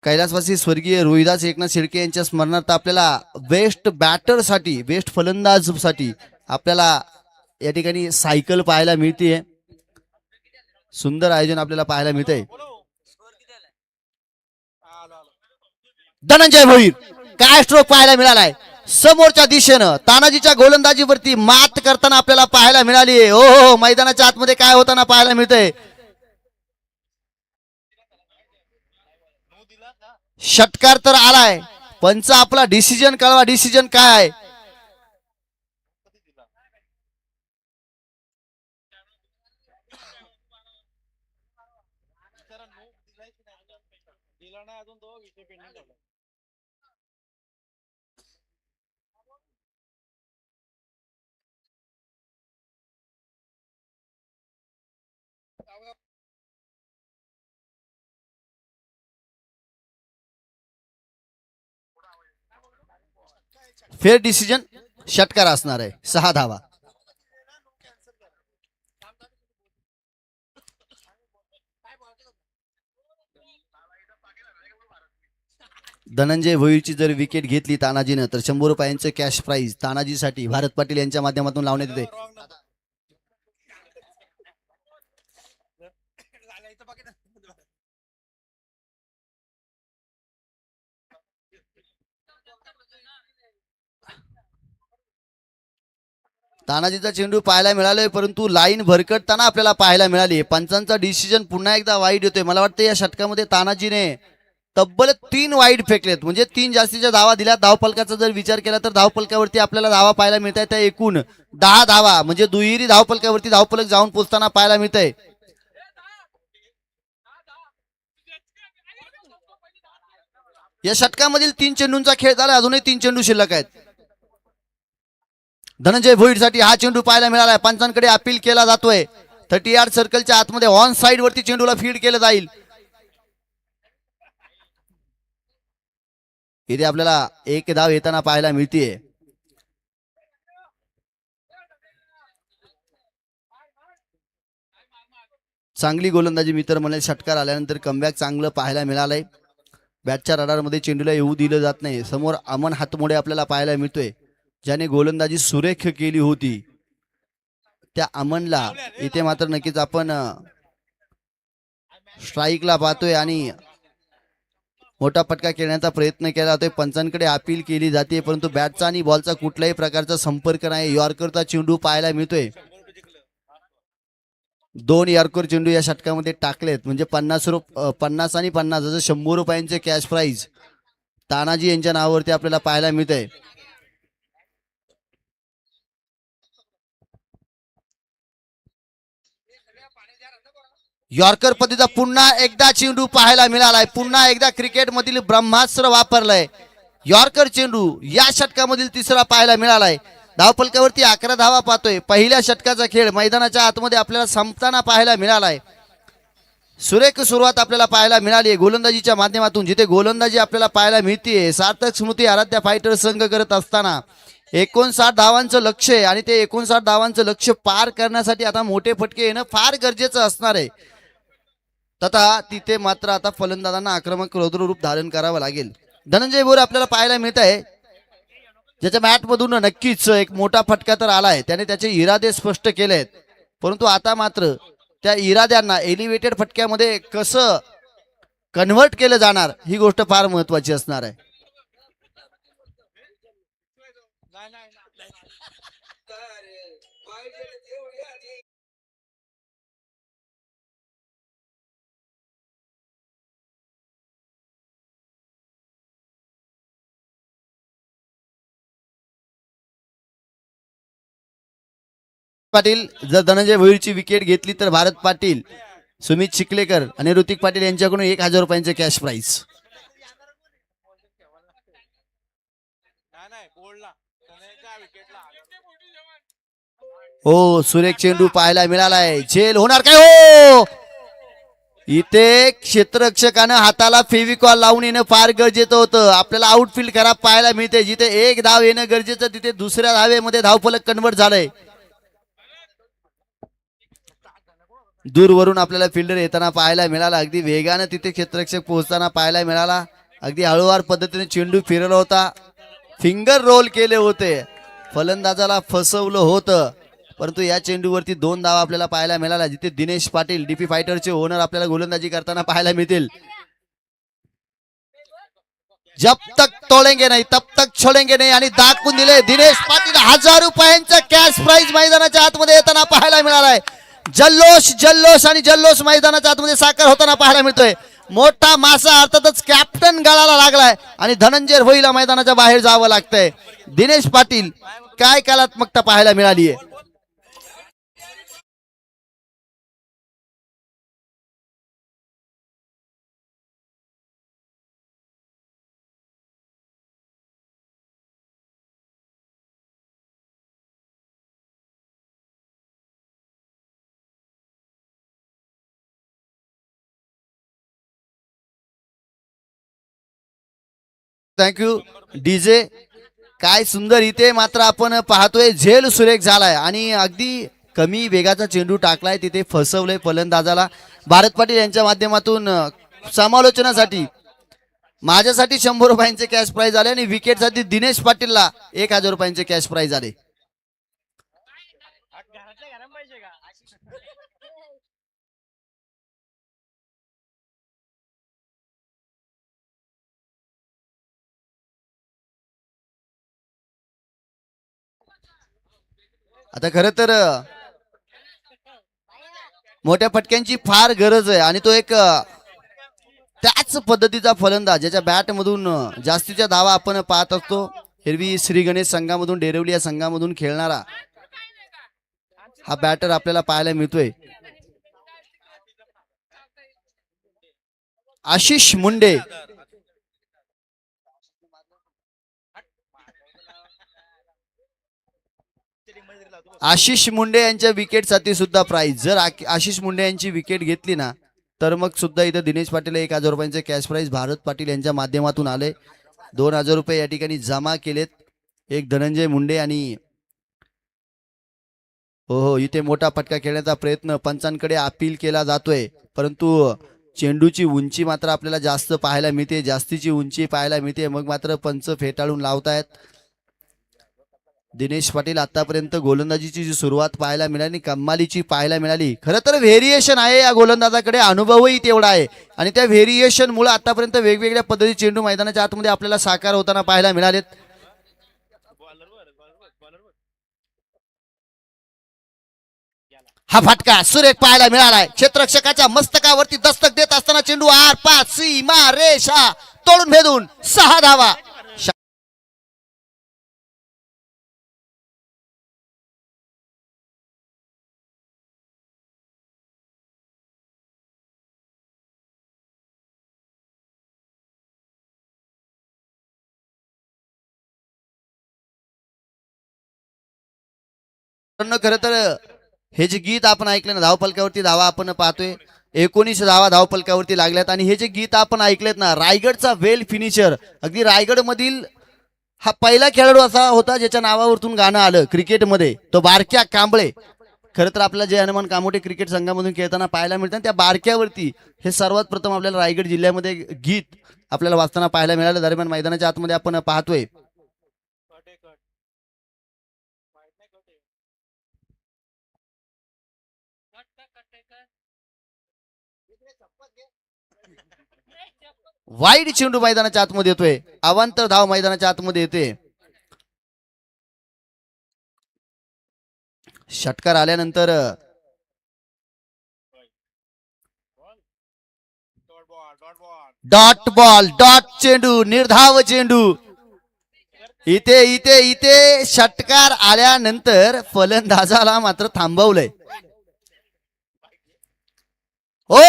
[SPEAKER 1] कैलासवासी स्वर्गीय रोहिदास एकनाथ शेळके यांच्या स्मरणार्थ आपल्याला बेस्ट बॅटरसाठी, बेस्ट फलंदाजसाठी आपल्याला या ठिकाणी सायकल पाहायला मिळते. सुंदर आयोजन आपल्याला पाहायला मिळतंय. धनंजय भोईर काय स्ट्रोक पाहायला मिळालाय. समोरच्या दिशेनं तानाजीच्या गोलंदाजीवरती मात करताना आपल्याला पाहायला मिळाली. हो, मैदानाच्या आतमध्ये काय होताना पाहायला मिळतंय. षटकार तर आलाय. पंच आपला डिसिजन कळवा. डिसिजन काय आहे.
[SPEAKER 3] दिला नाही अजून तो विषय पेंडिंग झाला.
[SPEAKER 1] फेअर डिसिजन षटकार असणार आहे. 6 धावा. धनंजय भोईरची जर विकेट घेतली तानाजीनं तर 100 रुपयांचे कॅश प्राइज तानाजीसाठी भारत पाटील यांच्या माध्यमातून लावण्यात येते. तानाजीचा चेंडू पाहायला मिळालाय, परंतु लाईन भरकटताना आपल्याला पाहायला मिळाली. पंचांचा डिसिजन पुन्हा एकदा वाईट येतोय. मला वाटतं या षटकामध्ये तानाजीने तब्बल 3 वाईड फेकलेत, म्हणजे 3 जास्तीच्या धावा दिल्या. धावफलकाचा जर विचार केला तर धावफलकावरती आपल्याला धावा पाहायला मिळत आहेत. त्या एकूण 10 धावा, म्हणजे दुहेरी धावफलकावरती धावफलक जाऊन पोहोचताना पाहायला मिळत आहे. या षटकामधील 3 चेंडूंचा खेळ झाला. अजूनही 3 चेंडू शिल्लक आहेत. धनंजय भोईरसाठी हा चेंडू पाहायला मिळालाय. पंचांकडे अपील केला जातोय. 30 यार्ड सर्कलच्या आतमध्ये ऑन साइड वरती चेंडूला फीड केलं जाईल. इथे आपल्याला 1 धाव येताना पाहायला मिळतीये. चांगली गोलंदाजी मित्र म्हणे. षटकार आल्यानंतर कमबॅक चांगलं पाहायला मिळालंय. बॅटच्या रडारमध्ये चेंडूला येऊ दिलं जात नाही. समोर अमन हातमोडे आपल्याला पाहायला मिळतोय, ज्याने गोलंदाजी सुरेख केली होती. त्या अमनला इथे मात्र नक्कीच आपण स्ट्राईकला पाहतोय आणि मोठा फटका खेळण्याचा प्रयत्न केला जातोय. पंचांकडे अपील केली जाते, परंतु बॅटचा आणि बॉलचा कुठल्याही प्रकारचा संपर्क नाही. यॉर्करचा चेंडू पाहायला मिळतोय. 2 यॉर्कर चेंडू या षटकामध्ये टाकलेत, म्हणजे 50 आणि 50 असं 100 रुपयांचे कॅश प्राइज तानाजी यांच्या नावावरती आपल्याला पाहायला मिळतंय. यॉर्कर पद्धतीचा पुन्हा एकदा चेंडू पाहायला मिळालाय. पुन्हा एकदा क्रिकेट मधील ब्रह्मास्त्र वापरलंय. यॉर्कर चेंडू या षटकामधील 3रा पाहायला मिळालाय. धावफलकावरती 11 धावा पाहतोय. पहिल्या षटकाचा खेळ मैदानाच्या आतमध्ये आपल्याला संपताना पाहायला मिळालाय. सुरेख सुरुवात आपल्याला पाहायला मिळाली गोलंदाजीच्या माध्यमातून. जिथे गोलंदाजी आपल्याला पाहायला मिळते सार्थक स्मृती आराध्या फायटर संघ करत असताना 59 धावांचं लक्ष आहे आणि ते 59 धावांचं लक्ष पार करण्यासाठी आता मोठे फटके येणं फार गरजेचं असणार आहे. तथा तिथे मात्र आता फलंदाजांना आक्रमक रौद्ररूप धारण करावं लागेल. धनंजय बोरे आपल्याला पाहायला मिळत आहे, ज्याच्या बॅट मधून नक्कीच एक मोठा फटका तर आलाय, त्याने त्याचे इरादे स्पष्ट केले आहेत, परंतु आता मात्र त्या इराद्यांना एलिव्हेटेड फटक्यामध्ये कसं कन्व्हर्ट केलं जाणार ही गोष्ट फार महत्वाची असणार आहे.
[SPEAKER 3] नाही नाही नाही.
[SPEAKER 1] पाटील जर धनंजय भोईरची विकेट घेतली तर भारत पाटील, सुमित चिखलेकर आणि ऋतिक पाटील यांच्याकडून 1000 रुपयांचे कॅश प्राइज.
[SPEAKER 3] नाही नाही बोलला त्या विकेटला
[SPEAKER 1] हो सुरेख चेंडू पाहायला मिळालाय, झेल होणार काय? हो इथे क्षेत्ररक्षकानं हाताला फेविकॉल लावून येणं फार गरजेचं होतं. आपल्याला आउटफील्ड खराब पाहायला मिळते, जिथे एक धाव येणं गरजेचं तिथे दुसऱ्या धावेमध्ये धावफलक कन्वर्ट झालंय. दूरवरून आपल्याला फिल्डर येताना पाहायला मिळाला, अगदी वेगानं तिथे क्षेत्ररक्षक पोहोचताना पाहायला मिळाला. अगदी हळूवार पद्धतीने चेंडू फिरवला होता, फिंगर रोल केले होते, फलंदाजाला फसवलं होतं, परंतु या चेंडूवरती 2 धावा आपल्याला पाहायला मिळाला, जिथे दिनेश पाटील डीपी फायटरचे ओनर आपल्याला गोलंदाजी करताना पाहायला मिळतील. जब तक तोडेंगे नाही तब तक छोडेंगे नाही आणि दाखवून दिले दिनेश पाटील. 1000 रुपयांचा कॅश प्राइज मैदानाच्या आतमध्ये येताना पाहायला मिळालाय. जल्लोष जल्लोष आणि जल्लोष मैदानाच्या आतमध्ये साकार होताना पाहायला मिळतोय. मोठा मासा अर्थातच कॅप्टन गळाला लागलाय आणि धनंजय भोईला मैदानाच्या बाहेर जावं लागतंय. दिनेश पाटील काय कलात्मकता पाहायला मिळाली आहे. Thank you DJ. काय सुंदर इथे मात्र आपण पाहतोय झेल सुरेख झालाय आणि अगदी कमी वेगाचा चेंडू टाकलाय, तिथे फसवलंय फलंदाजाला. भारत पाटील यांच्या माध्यमातून समालोचनासाठी माझ्यासाठी 100 रुपयांचे कॅश प्राइज आले आणि विकेटसाठी दिनेश पाटीलला 1000 रुपयांचे कॅश प्राइज आले.
[SPEAKER 3] घरातल्या घरात पाहिजे का?
[SPEAKER 1] आता खरं तर मोठ्या फटक्यांची फार गरज आहे आणि तो एक त्याच पद्धतीचा फलंदाज ज्याच्या बॅट मधून जास्तीच्या धावा आपण पाहत असतो. एरवी श्री गणेश संघामधून डेरवली या संघामधून खेळणारा हा बॅटर आपल्याला पाहायला मिळतोय. आशिष मुंडे. आशिष मुंडे यांच्या विकेटसाठी सुद्धा प्राइज. जर आशिष मुंडे यांची विकेट घेतली ना तर मग सुद्धा इथं दिनेश पाटील 1000 रुपयांचे कॅश प्राइज भारत पाटील यांच्या माध्यमातून आले. 2000 रुपये या ठिकाणी जमा केलेत. एक धनंजय मुंडे आणि हो इथे मोठा फटका खेळण्याचा प्रयत्न पंचांकडे अपील केला जातोय, परंतु चेंडूची उंची मात्र आपल्याला जास्त पाहायला मिळते, जास्तीची उंची पाहायला मिळते, मग मात्र पंच फेटाळून लावतायत. दिनेश पाटील आतापर्यंत गोलंदाजीची जी सुरुवात पाहायला मिळाली कमालीची पाहायला मिळाली. खरं तर व्हेरिएशन आहे या गोलंदाजाकडे, अनुभवही तेवढा आहे आणि त्या व्हेरिएशन मुळे आतापर्यंत वेगवेगळ्या पद्धती चेंडू मैदानाच्या आतमध्ये आपल्याला साकार होताना पाहायला मिळालेत. हा फटका सुरेख पाहायला मिळालाय. क्षेत्ररक्षकाच्या मस्तकावरती दस्तक देत असताना चेंडू आर पार सीमा रेषा तोडून भेदून 6 धावा. खरं तर हे जे गीत आपण ऐकलं ना, धावपलकावरती धावा आपण पाहतोय, 19 धावा धावपलकावरती लागल्यात आणि हे जे गीत आपण ऐकलेत ना, रायगडचा वेल फिनिशर, अगदी रायगड मधील हा पहिला खेळाडू असा होता ज्याच्या नावावरतून गाणं आलं क्रिकेटमध्ये, तो बारक्या कांबळे. खरं तर आपल्याला जय हनुमान कामोठे क्रिकेट संघामधून खेळताना पाहायला मिळतं, त्या बारक्यावरती हे सर्वात प्रथम आपल्याला रायगड जिल्ह्यामध्ये गीत आपल्याला वाचताना पाहायला मिळालं. दरम्यान मैदानाच्या आतमध्ये आपण पाहतोय वाईड चेंडू मैदानाच्या आतमध्ये येतोय, अवांतर धाव मैदानाच्या आतमध्ये येते. षटकार आल्यानंतर डॉट बॉल, डॉट चेंडू, निर्धाव चेंडू. इथे इथे इथे षटकार आल्यानंतर फलंदाजाला मात्र थांबवलंय. ओ,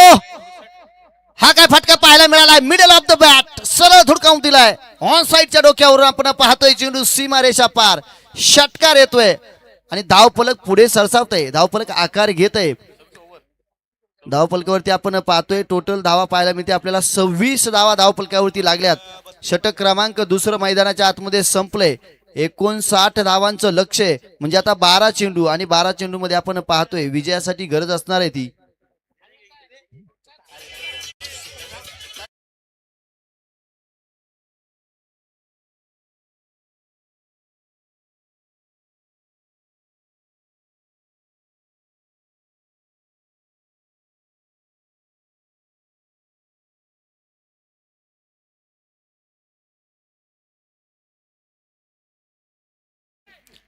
[SPEAKER 1] हा काय फटका पाहायला मिळाला, मिडल ऑफ द बॅट सरळ धुडकावून दिलाय. ऑन साईडच्या डोक्यावरून आपण पाहतोय चेंडू सीमारेषा पार. षटकार येतोय आणि धावफलक पुढे सरसावतय, धावफलक आकार घेत आहे. धावफलकावरती आपण पाहतोय टोटल धावा पाहायला मिळते आपल्याला 26 धावा धावफलकावरती लागल्यात. षटक क्रमांक दुसरं मैदानाच्या आतमध्ये संपलंय. 59 धावांचं लक्ष आहे, म्हणजे आता 12 चेंडू आणि 12 चेंडू मध्ये आपण पाहतोय विजयासाठी गरज असणार आहे ती.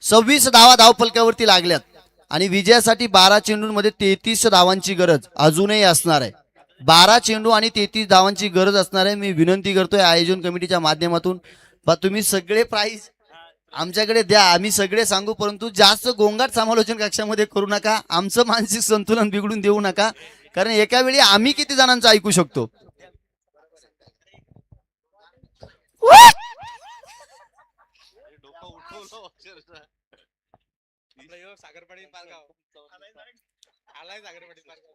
[SPEAKER 1] सव्वीस धावा धावफलकावरती लागल्यात आणि विजयासाठी 12 चेंडूंमध्ये 33 धावांची गरज अजूनही असणार आहे. 12 चेंडू आणि 33 धावांची गरज असणार आहे. मी विनंती करतोय आयोजन कमिटीच्या माध्यमातून, तुम्ही सगळे प्राइज आमच्याकडे द्या, आम्ही सगळे सांगू, परंतु जास्त गोंगाट समालोचन कक्षामध्ये करू नका, आमचं मानसिक संतुलन बिघडून देऊ नका, कारण एका वेळी आम्ही किती जणांचं ऐकू शकतो.
[SPEAKER 3] सागरपाडी पारगाव आलाय, सागरपाडी पारगाव.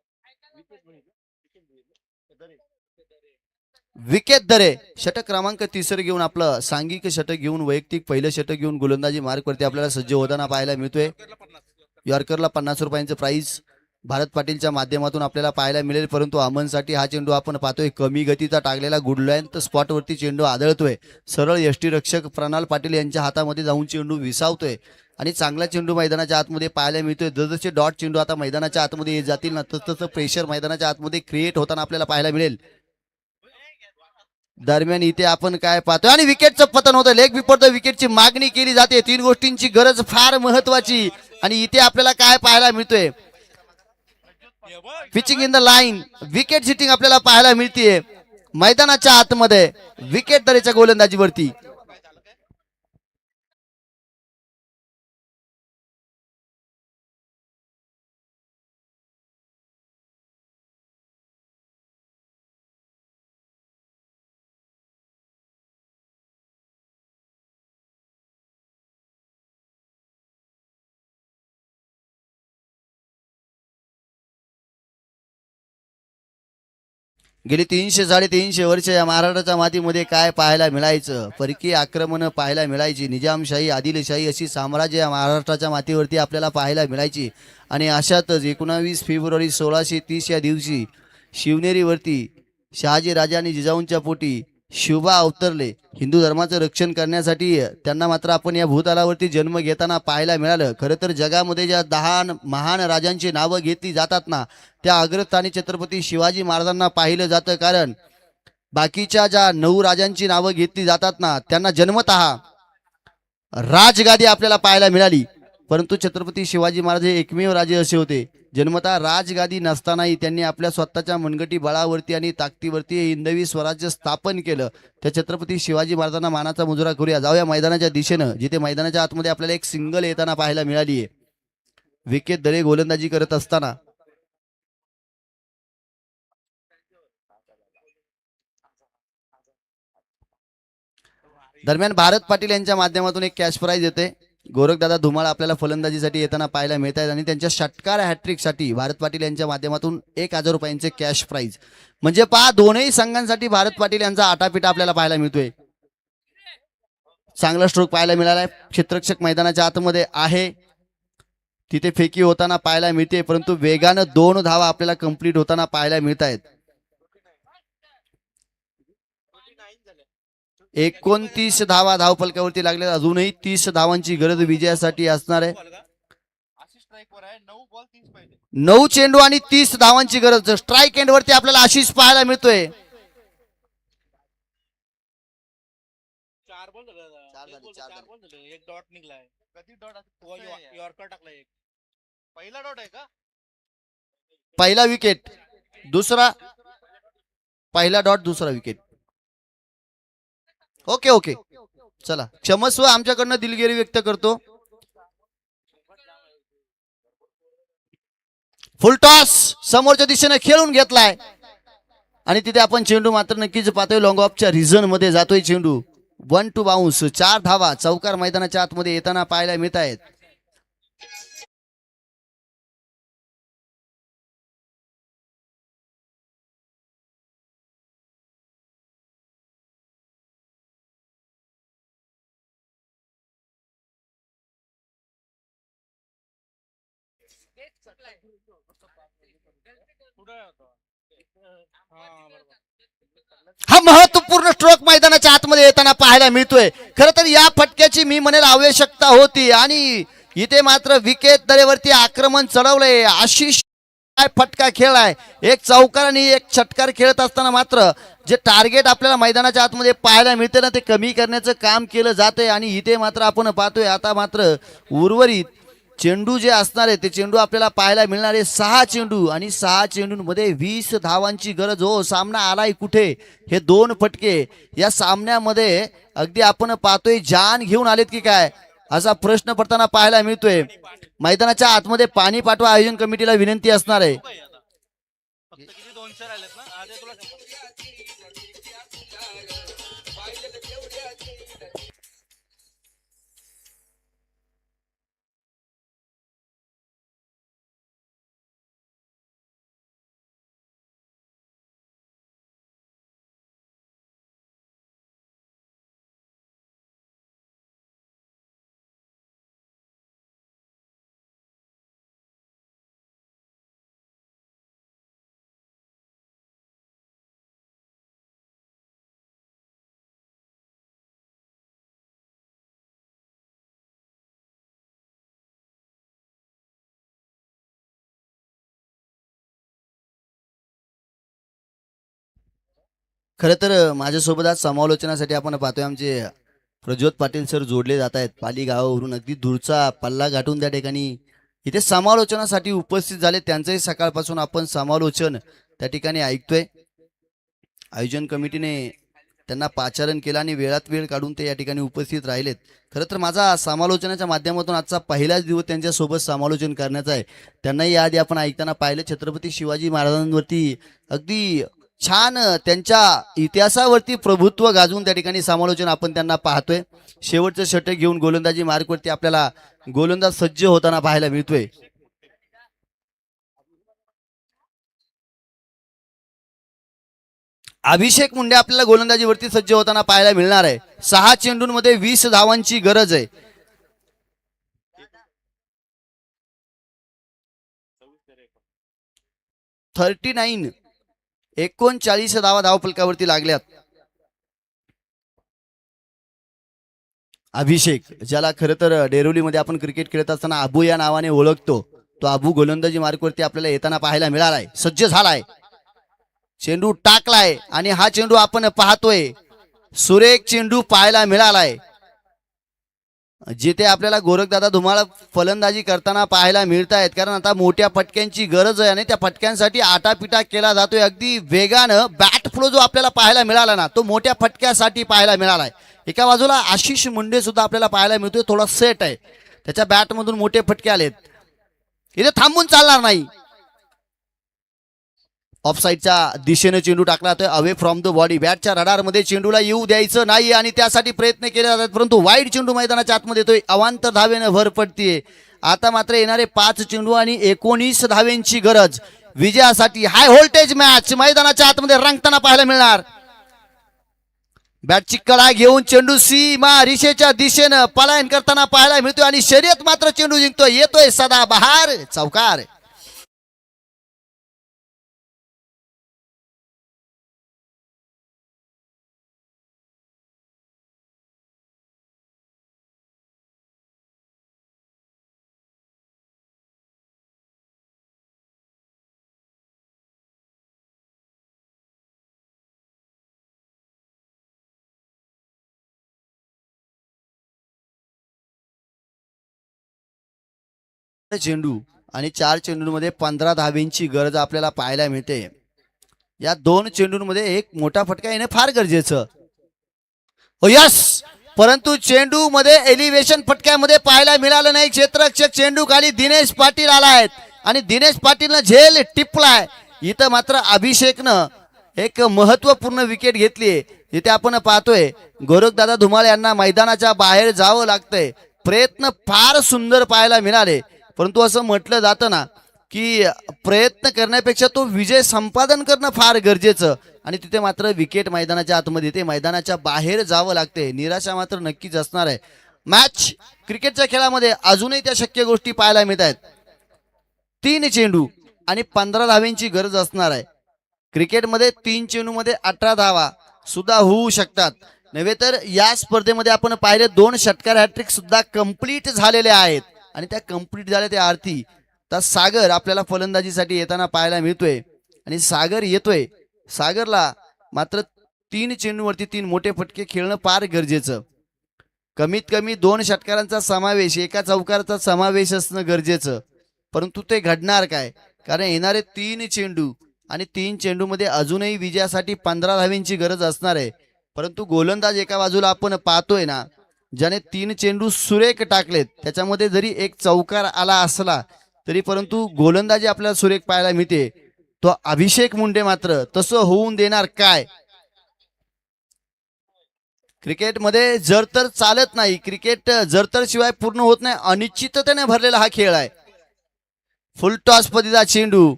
[SPEAKER 1] विकेट दरे षटक क्रमांक तिसरे घेऊन आपलं सांघिक षटक घेऊन वैयक्तिक पहिलं षटक घेऊन गोलंदाजी मार्कवरती आपल्याला सज्ज होताना पाहायला मिळतोय. यॉर्करला 50 रुपयांचं प्राइस भारत पाटीलच्या माध्यमातून आपल्याला पाहायला मिळेल, परंतु अमनसाठी हा चेंडू आपण पाहतोय कमी गतीचा टाकलेला गुडलाईन स्पॉटवरती चेंडू आदळतोय. सरळ यष्टीरक्षक प्रणाल पाटील यांच्या हातामध्ये जाऊन चेंडू विसावतोय आणि चांगला चेंडू मैदानाच्या आतमध्ये पाहायला मिळतोय. जसजसे डॉट चेंडू आता मैदानाच्या आतमध्ये येत जातील ना, तसं प्रेशर मैदानाच्या आतमध्ये क्रिएट होताना आपल्याला पाहायला मिळेल. दरम्यान इथे आपण काय पाहतोय आणि विकेटचं पतन होतं. लेग बिफोर द विकेटची मागणी केली जाते. 3 गोष्टींची गरज फार महत्वाची आणि इथे आपल्याला काय पाहायला मिळतोय, pitching in the line, wicket sitting आपल्याला पाहायला मिळतीये मैदानाच्या आतमध्ये विकेट दरेच्या गोलंदाजीवरती. गेली 300-350 वर्ष या महाराष्ट्राच्या मातीमध्ये काय पाहायला मिळायचं, परकीय आक्रमण पाहायला मिळायची, निजामशाही आदिलशाही अशी साम्राज्य या महाराष्ट्राच्या मातीवरती आपल्याला पाहायला मिळायची. आणि अशातच 19 फेब्रुवारी 1630 या दिवशी शिवनेरीवरती शहाजी राजा आणि जिजाऊंच्या पोटी शिवबा अवतरले. हिंदू धर्माचं रक्षण करण्यासाठी त्यांना मात्र आपण या भूतलावरती जन्म घेताना पाहायला मिळालं. खरं तर जगामध्ये ज्या 10 महान राजांची नावं घेतली जातात ना, त्या अग्रस्थानी छत्रपती शिवाजी महाराजांना पाहिलं जातं, कारण बाकीच्या ज्या 9 राजांची नावं घेतली जातात ना, त्यांना जन्मतः राजगादी आपल्याला पाहायला मिळाली, परंतु छत्रपती शिवाजी महाराज हे एकमेव राजे असे होते जन्मतः राजगादी नसतानाही त्यांनी आपल्या स्वतःच्या मनगटी बळावरती आणि ताकदीवरती हिंदवी स्वराज्य स्थापन केलं. त्या छत्रपती शिवाजी महाराजांना मानाचा मुजरा करूया. जाऊया मैदानाच्या दिशेनं, जिथे मैदानाच्या आतमध्ये आपल्याला एक सिंगल येताना पाहायला मिळाली आहे. विकेट दरे गोलंदाजी करत असताना दरम्यान भारत पाटील यांच्या माध्यमातून एक कॅश प्राइज येते. गोरखदादा धुमाळ आपल्याला फलंदाजीसाठी येताना पाहायला मिळत आहेत आणि त्यांच्या षटकार हॅट्रिकसाठी भारत पाटील यांच्या माध्यमातून 1000 रुपयांचे कॅश प्राइज. म्हणजे दोनही संघांसाठी भारत पाटील यांचा आटापिटा आपल्याला पाहायला मिळतोय. चांगला स्ट्रोक पाहायला मिळालाय. क्षेत्ररक्षक मैदानाच्या आतमध्ये आहे, तिथे फेकी होताना पाहायला मिळते, परंतु वेगानं 2 धावा आपल्याला कंप्लीट होताना पाहायला मिळत आहेत. 29 धावा धावफलकावरती लागल्या. अजूनही 30 धावांची गरज विजयासाठी असणार आहे.
[SPEAKER 3] अशी स्ट्राईक वर आहे 9 बॉल 30 पाहिजे.
[SPEAKER 1] 9 चेंडू आणि 30 धावांची गरज. स्ट्राईक एंड वरती आपल्याला आशिष पाहायला मिळतोय.
[SPEAKER 3] 4 बॉल झाले दादा.
[SPEAKER 1] चार
[SPEAKER 3] एक
[SPEAKER 1] झाले,
[SPEAKER 3] ball,
[SPEAKER 1] चार
[SPEAKER 3] चार
[SPEAKER 1] झाले.
[SPEAKER 3] ball झाले. एक डॉट निघलाय. कधी डॉट यॉर्कर टाकला एक. पहिला डॉट आहे का?
[SPEAKER 1] पहिला विकेट, दुसरा पहिला डॉट, दुसरा विकेट. ओके ओके, चला क्षमस्व आमच्याकडनं दिलगिरी व्यक्त करतो. फुल टॉस समोरच्या दिशेने खेळून घेतलाय आणि तिथे आपण चेंडू मात्र नक्कीच पाहतोय. लॉंग ऑफच्या रिझन मध्ये जातोय चेंडू. 1 टू बाउन्स. 4 धावा चौकार मैदानाच्या आतमध्ये येताना पाहायला मिळत आहेत.
[SPEAKER 3] कुठे होता? हा बरोबर.
[SPEAKER 1] हा महत्वपूर्ण स्ट्रोक मैदानाच्या आतमध्ये येताना पाहायला मिळतोय. खरं तर या फटक्याची मी म्हणेल आवश्यकता होती आणि इथे मात्र विकेट तळेवरती आक्रमण चढवलंय. आशिष काय फटका खेळलाय. एक चौकार आणि एक षटकार खेळत असताना मात्र जे टार्गेट आपल्याला मैदानाच्या आतमध्ये पाहायला मिळते ना, ते कमी करण्याचं काम केलं जातंय आणि इथे मात्र आपण पाहतोय आता मात्र उर्वरित चेंडू जे असणार आहे ते चेंडू आपल्याला पाहायला मिळणार आहे. 6 चेंडू आणि 6 चेंडूंमध्ये 20 धावांची गरज. हो, सामना आलाय कुठे. हे 2 फटके या सामन्यामध्ये अगदी आपण पाहतोय जान घेऊन आलेत की काय असा प्रश्न पडताना पाहायला मिळतोय. मैदानाच्या आतमध्ये पाणी पाठवा, आयोजन कमिटीला विनंती असणार आहे.
[SPEAKER 3] काय आता? फक्त किती 200 राहिलेत ना? आज तुला
[SPEAKER 1] खरं तर माझ्यासोबत आज समालोचनासाठी आपण पाहतोय आमचे प्रज्योत पाटील सर जोडले जात आहेत. पाली गावावरून अगदी दूरचा पल्ला गाठून त्या ठिकाणी इथे समालोचनासाठी उपस्थित झाले. त्यांचंही सकाळपासून आपण समालोचन त्या ठिकाणी ऐकतोय. आयोजन कमिटीने त्यांना पाचारण केलं आणि वेळात वेळ काढून ते या ठिकाणी उपस्थित राहिलेत. खरं तर माझा समालोचनाच्या माध्यमातून आजचा पहिलाच दिवस त्यांच्यासोबत समालोचन करण्याचा आहे. त्यांनाही याआधी आपण ऐकताना पाहिलं. छत्रपती शिवाजी महाराजांवरती अगदी छान त्यांच्या इतिहासावरती प्रभुत्व गाजवून त्या ठिकाणी समालोचन आपण त्यांना पाहतोय. शेवटचं षटक घेऊन गोलंदाजी मार्कवरती आपल्याला गोलंदाज सज्ज होताना पाहायला मिळतोय. अभिषेक मुंडे आपल्याला गोलंदाजीवरती सज्ज होताना पाहायला मिळणार आहे. 6 चेंडूंमध्ये 20 धावांची गरज आहे. 39 धावा धावफलकावरती लागल्यात. अभिषेक, ज्याला खरं तर डेरोलीमध्ये आपण क्रिकेट खेळत असताना अबू या नावाने ओळखतो, तो अबू गोलंदाजी मार्कवरती आपल्याला येताना पाहायला मिळालाय. सज्ज झालाय, चेंडू टाकलाय आणि हा चेंडू आपण पाहतोय. सुरेख चेंडू पाहायला मिळालाय. जिथे आपल्याला गोरखदादा धुमाळ फलंदाजी करताना पाहायला मिळत आहेत. कारण आता मोठ्या फटक्यांची गरज आहे आणि त्या फटक्यांसाठी आटापिटा केला जातोय. अगदी वेगानं बॅट फ्लो जो आपल्याला पाहायला मिळाला ना, तो मोठ्या फटक्यासाठी पाहायला मिळालाय. एका बाजूला आशिष मुंडे सुद्धा आपल्याला पाहायला मिळतोय, थोडा सेट आहे, त्याच्या बॅट मधून मोठे फटके आलेत. इथे थांबून चालणार नाही. ऑफसाईडच्या दिशेने चेंडू टाकला जातोय, अवे फ्रॉम द बॉडी. बॅटच्या रडारमध्ये चेंडूला येऊ द्यायचं नाही आणि त्यासाठी प्रयत्न केले जातात, परंतु वाईड चेंडू मैदानाच्या आतमध्ये येतोय. अवांतर धावेनं भर पडतीये. आता मात्र येणारे 5 चेंडू आणि 19 धावेंची गरज विजयासाठी. हाय व्होल्टेज मॅच मैदानाच्या आतमध्ये रंगताना पाहायला मिळणार. बॅटची कडा घेऊन चेंडू सीमा रिशेच्या दिशेनं पलायन करताना पाहायला मिळतोय आणि शर्यत मात्र चेंडू जिंकतोय, येतोय सदा बहार, चौकार. चेंडू आणि 4 चेंडूंमध्ये 15 धावेंची गरज आपल्याला पाहायला मिळते. या 2 चेंडूंमध्ये एक मोठा फटका येणे फार गरजेचं. ओ यस, परंतु चेंडू मध्ये एलिव्हेशन फटक्यामध्ये पाहायला मिळालं नाही. क्षेत्ररक्षक चेंडू खाली दिनेश पाटील आलायत आणि दिनेश पाटीलनं झेल टिपलाय. इथं मात्र अभिषेकनं एक महत्वपूर्ण विकेट घेतली. इथे आपण पाहतोय गोरखदादा धुमाळ यांना मैदानाच्या बाहेर जावं लागतंय. प्रयत्न फार सुंदर पाहायला मिळाले, परंतु असं म्हटलं जातं ना की प्रयत्न करण्यापेक्षा तो विजय संपादन करणं फार गरजेचं, आणि तिथे मात्र विकेट मैदानाच्या आतमध्ये, ते मैदानाच्या बाहेर जावं लागते. निराशा मात्र नक्कीच असणार आहे. मॅच क्रिकेटच्या खेळामध्ये अजूनही त्या शक्य गोष्टी पाहायला मिळत आहेत. 3 चेंडू आणि 15 धावेंची गरज असणार आहे. क्रिकेटमध्ये 3 चेंडूमध्ये 18 धावा सुद्धा होऊ शकतात. नव्हे तर या स्पर्धेमध्ये आपण पाहिले 2 षटकार हॅट्रिक सुद्धा कंप्लीट झालेले आहेत, आणि त्या कंप्लीट झाल्या त्या अर्थी तर सागर आपल्याला फलंदाजीसाठी येताना पाहायला मिळतोय आणि सागर येतोय. सागरला मात्र 3 चेंडूवरती 3 मोठे फटके खेळणं फार गरजेचं. कमीत कमी 2 षटकारांचा समावेश, एका चौकाराचा समावेश असणं गरजेचं. परंतु ते घडणार काय, कारण येणारे 3 चेंडू आणि 3 चेंडूमध्ये अजूनही विजयासाठी 15 धावेंची गरज असणार आहे. परंतु गोलंदाज एका बाजूला आपण पाहतोय ना, ज्याने 3 चेंडू सुरेख टाकलेत, त्याच्यामध्ये जरी एक चौकार आला असला तरी परंतु गोलंदाजी आपल्याला सुरेख पाहायला मिळते. तो अभिषेक मुंडे मात्र तसं होऊन देणार काय. क्रिकेटमध्ये जर तर चालत नाही, क्रिकेट जर तर शिवाय पूर्ण होत नाही. अनिश्चिततेने भरलेला हा खेळ आहे. फुल टॉस पद्धतीचा चेंडू,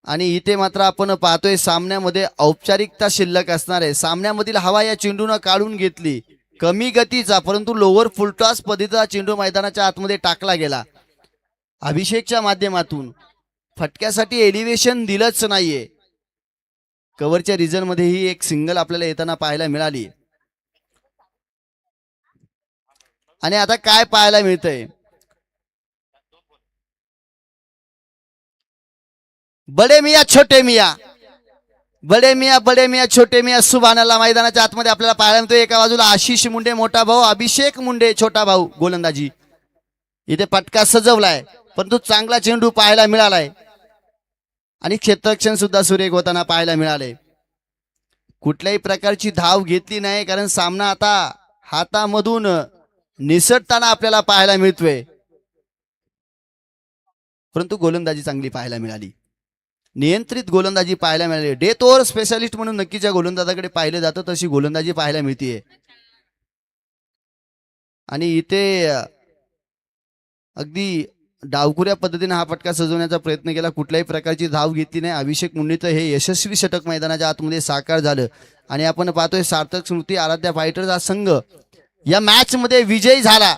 [SPEAKER 1] आणि इथे मात्र आपण पाहतोय सामन्यामध्ये औपचारिकता शिल्लक असणार आहे. सामन्यामधील हवा या चेंडूनं काढून घेतली, कमी गतीचा परंतु लोअर फुलटॉस पद्धतीचा चेंडू मैदानाच्या आतमध्ये टाकला गेला. अभिषेकच्या माध्यमातून फटक्यासाठी एलिव्हेशन दिलंच नाहीये. कव्हरच्या रिजन मध्ये ही एक सिंगल आपल्याला येताना पाहायला मिळाली. आणि आता काय पाहायला मिळतंय, बडे मिया छोटे मिया, बडे मिया छोटे मिया सुभानाला मैदानाच्या आतमध्ये आपल्याला पाहायला मिळतोय. एका बाजूला आशिष मुंडे मोठा भाऊ, अभिषेक मुंडे छोटा भाऊ गोलंदाजी. इथे पटका सजवलाय, परंतु चांगला चेंडू पाहायला मिळालाय आणि क्षेत्ररक्षण सुद्धा सुरेख होताना पाहायला मिळाले. कुठल्याही प्रकारची धाव घेतली नाही, कारण सामना आता हातामधून निसटताना आपल्याला पाहायला मिळतोय. परंतु गोलंदाजी चांगली पाहायला मिळाली, नियंत्रित गोलंदाजी पाहायला मिळाली. डेथ ओव्हर स्पेशालिस्ट म्हणून नक्कीच या गोलंदाजाकडे पाहिलं जातं, तशी गोलंदाजी पाहायला मिळते. आणि इथे अगदी डावखुऱ्या पद्धतीने हा फटका सजवण्याचा प्रयत्न केला, कुठल्याही प्रकारची धाव घेतली नाही. अभिषेक मुंडेचं हे यशस्वी षटक मैदानाच्या आतमध्ये साकार झालं. आणि आपण पाहतोय सार्थक स्मृती आराध्या फायटर्स हा संघ या मॅच मध्ये विजयी झाला.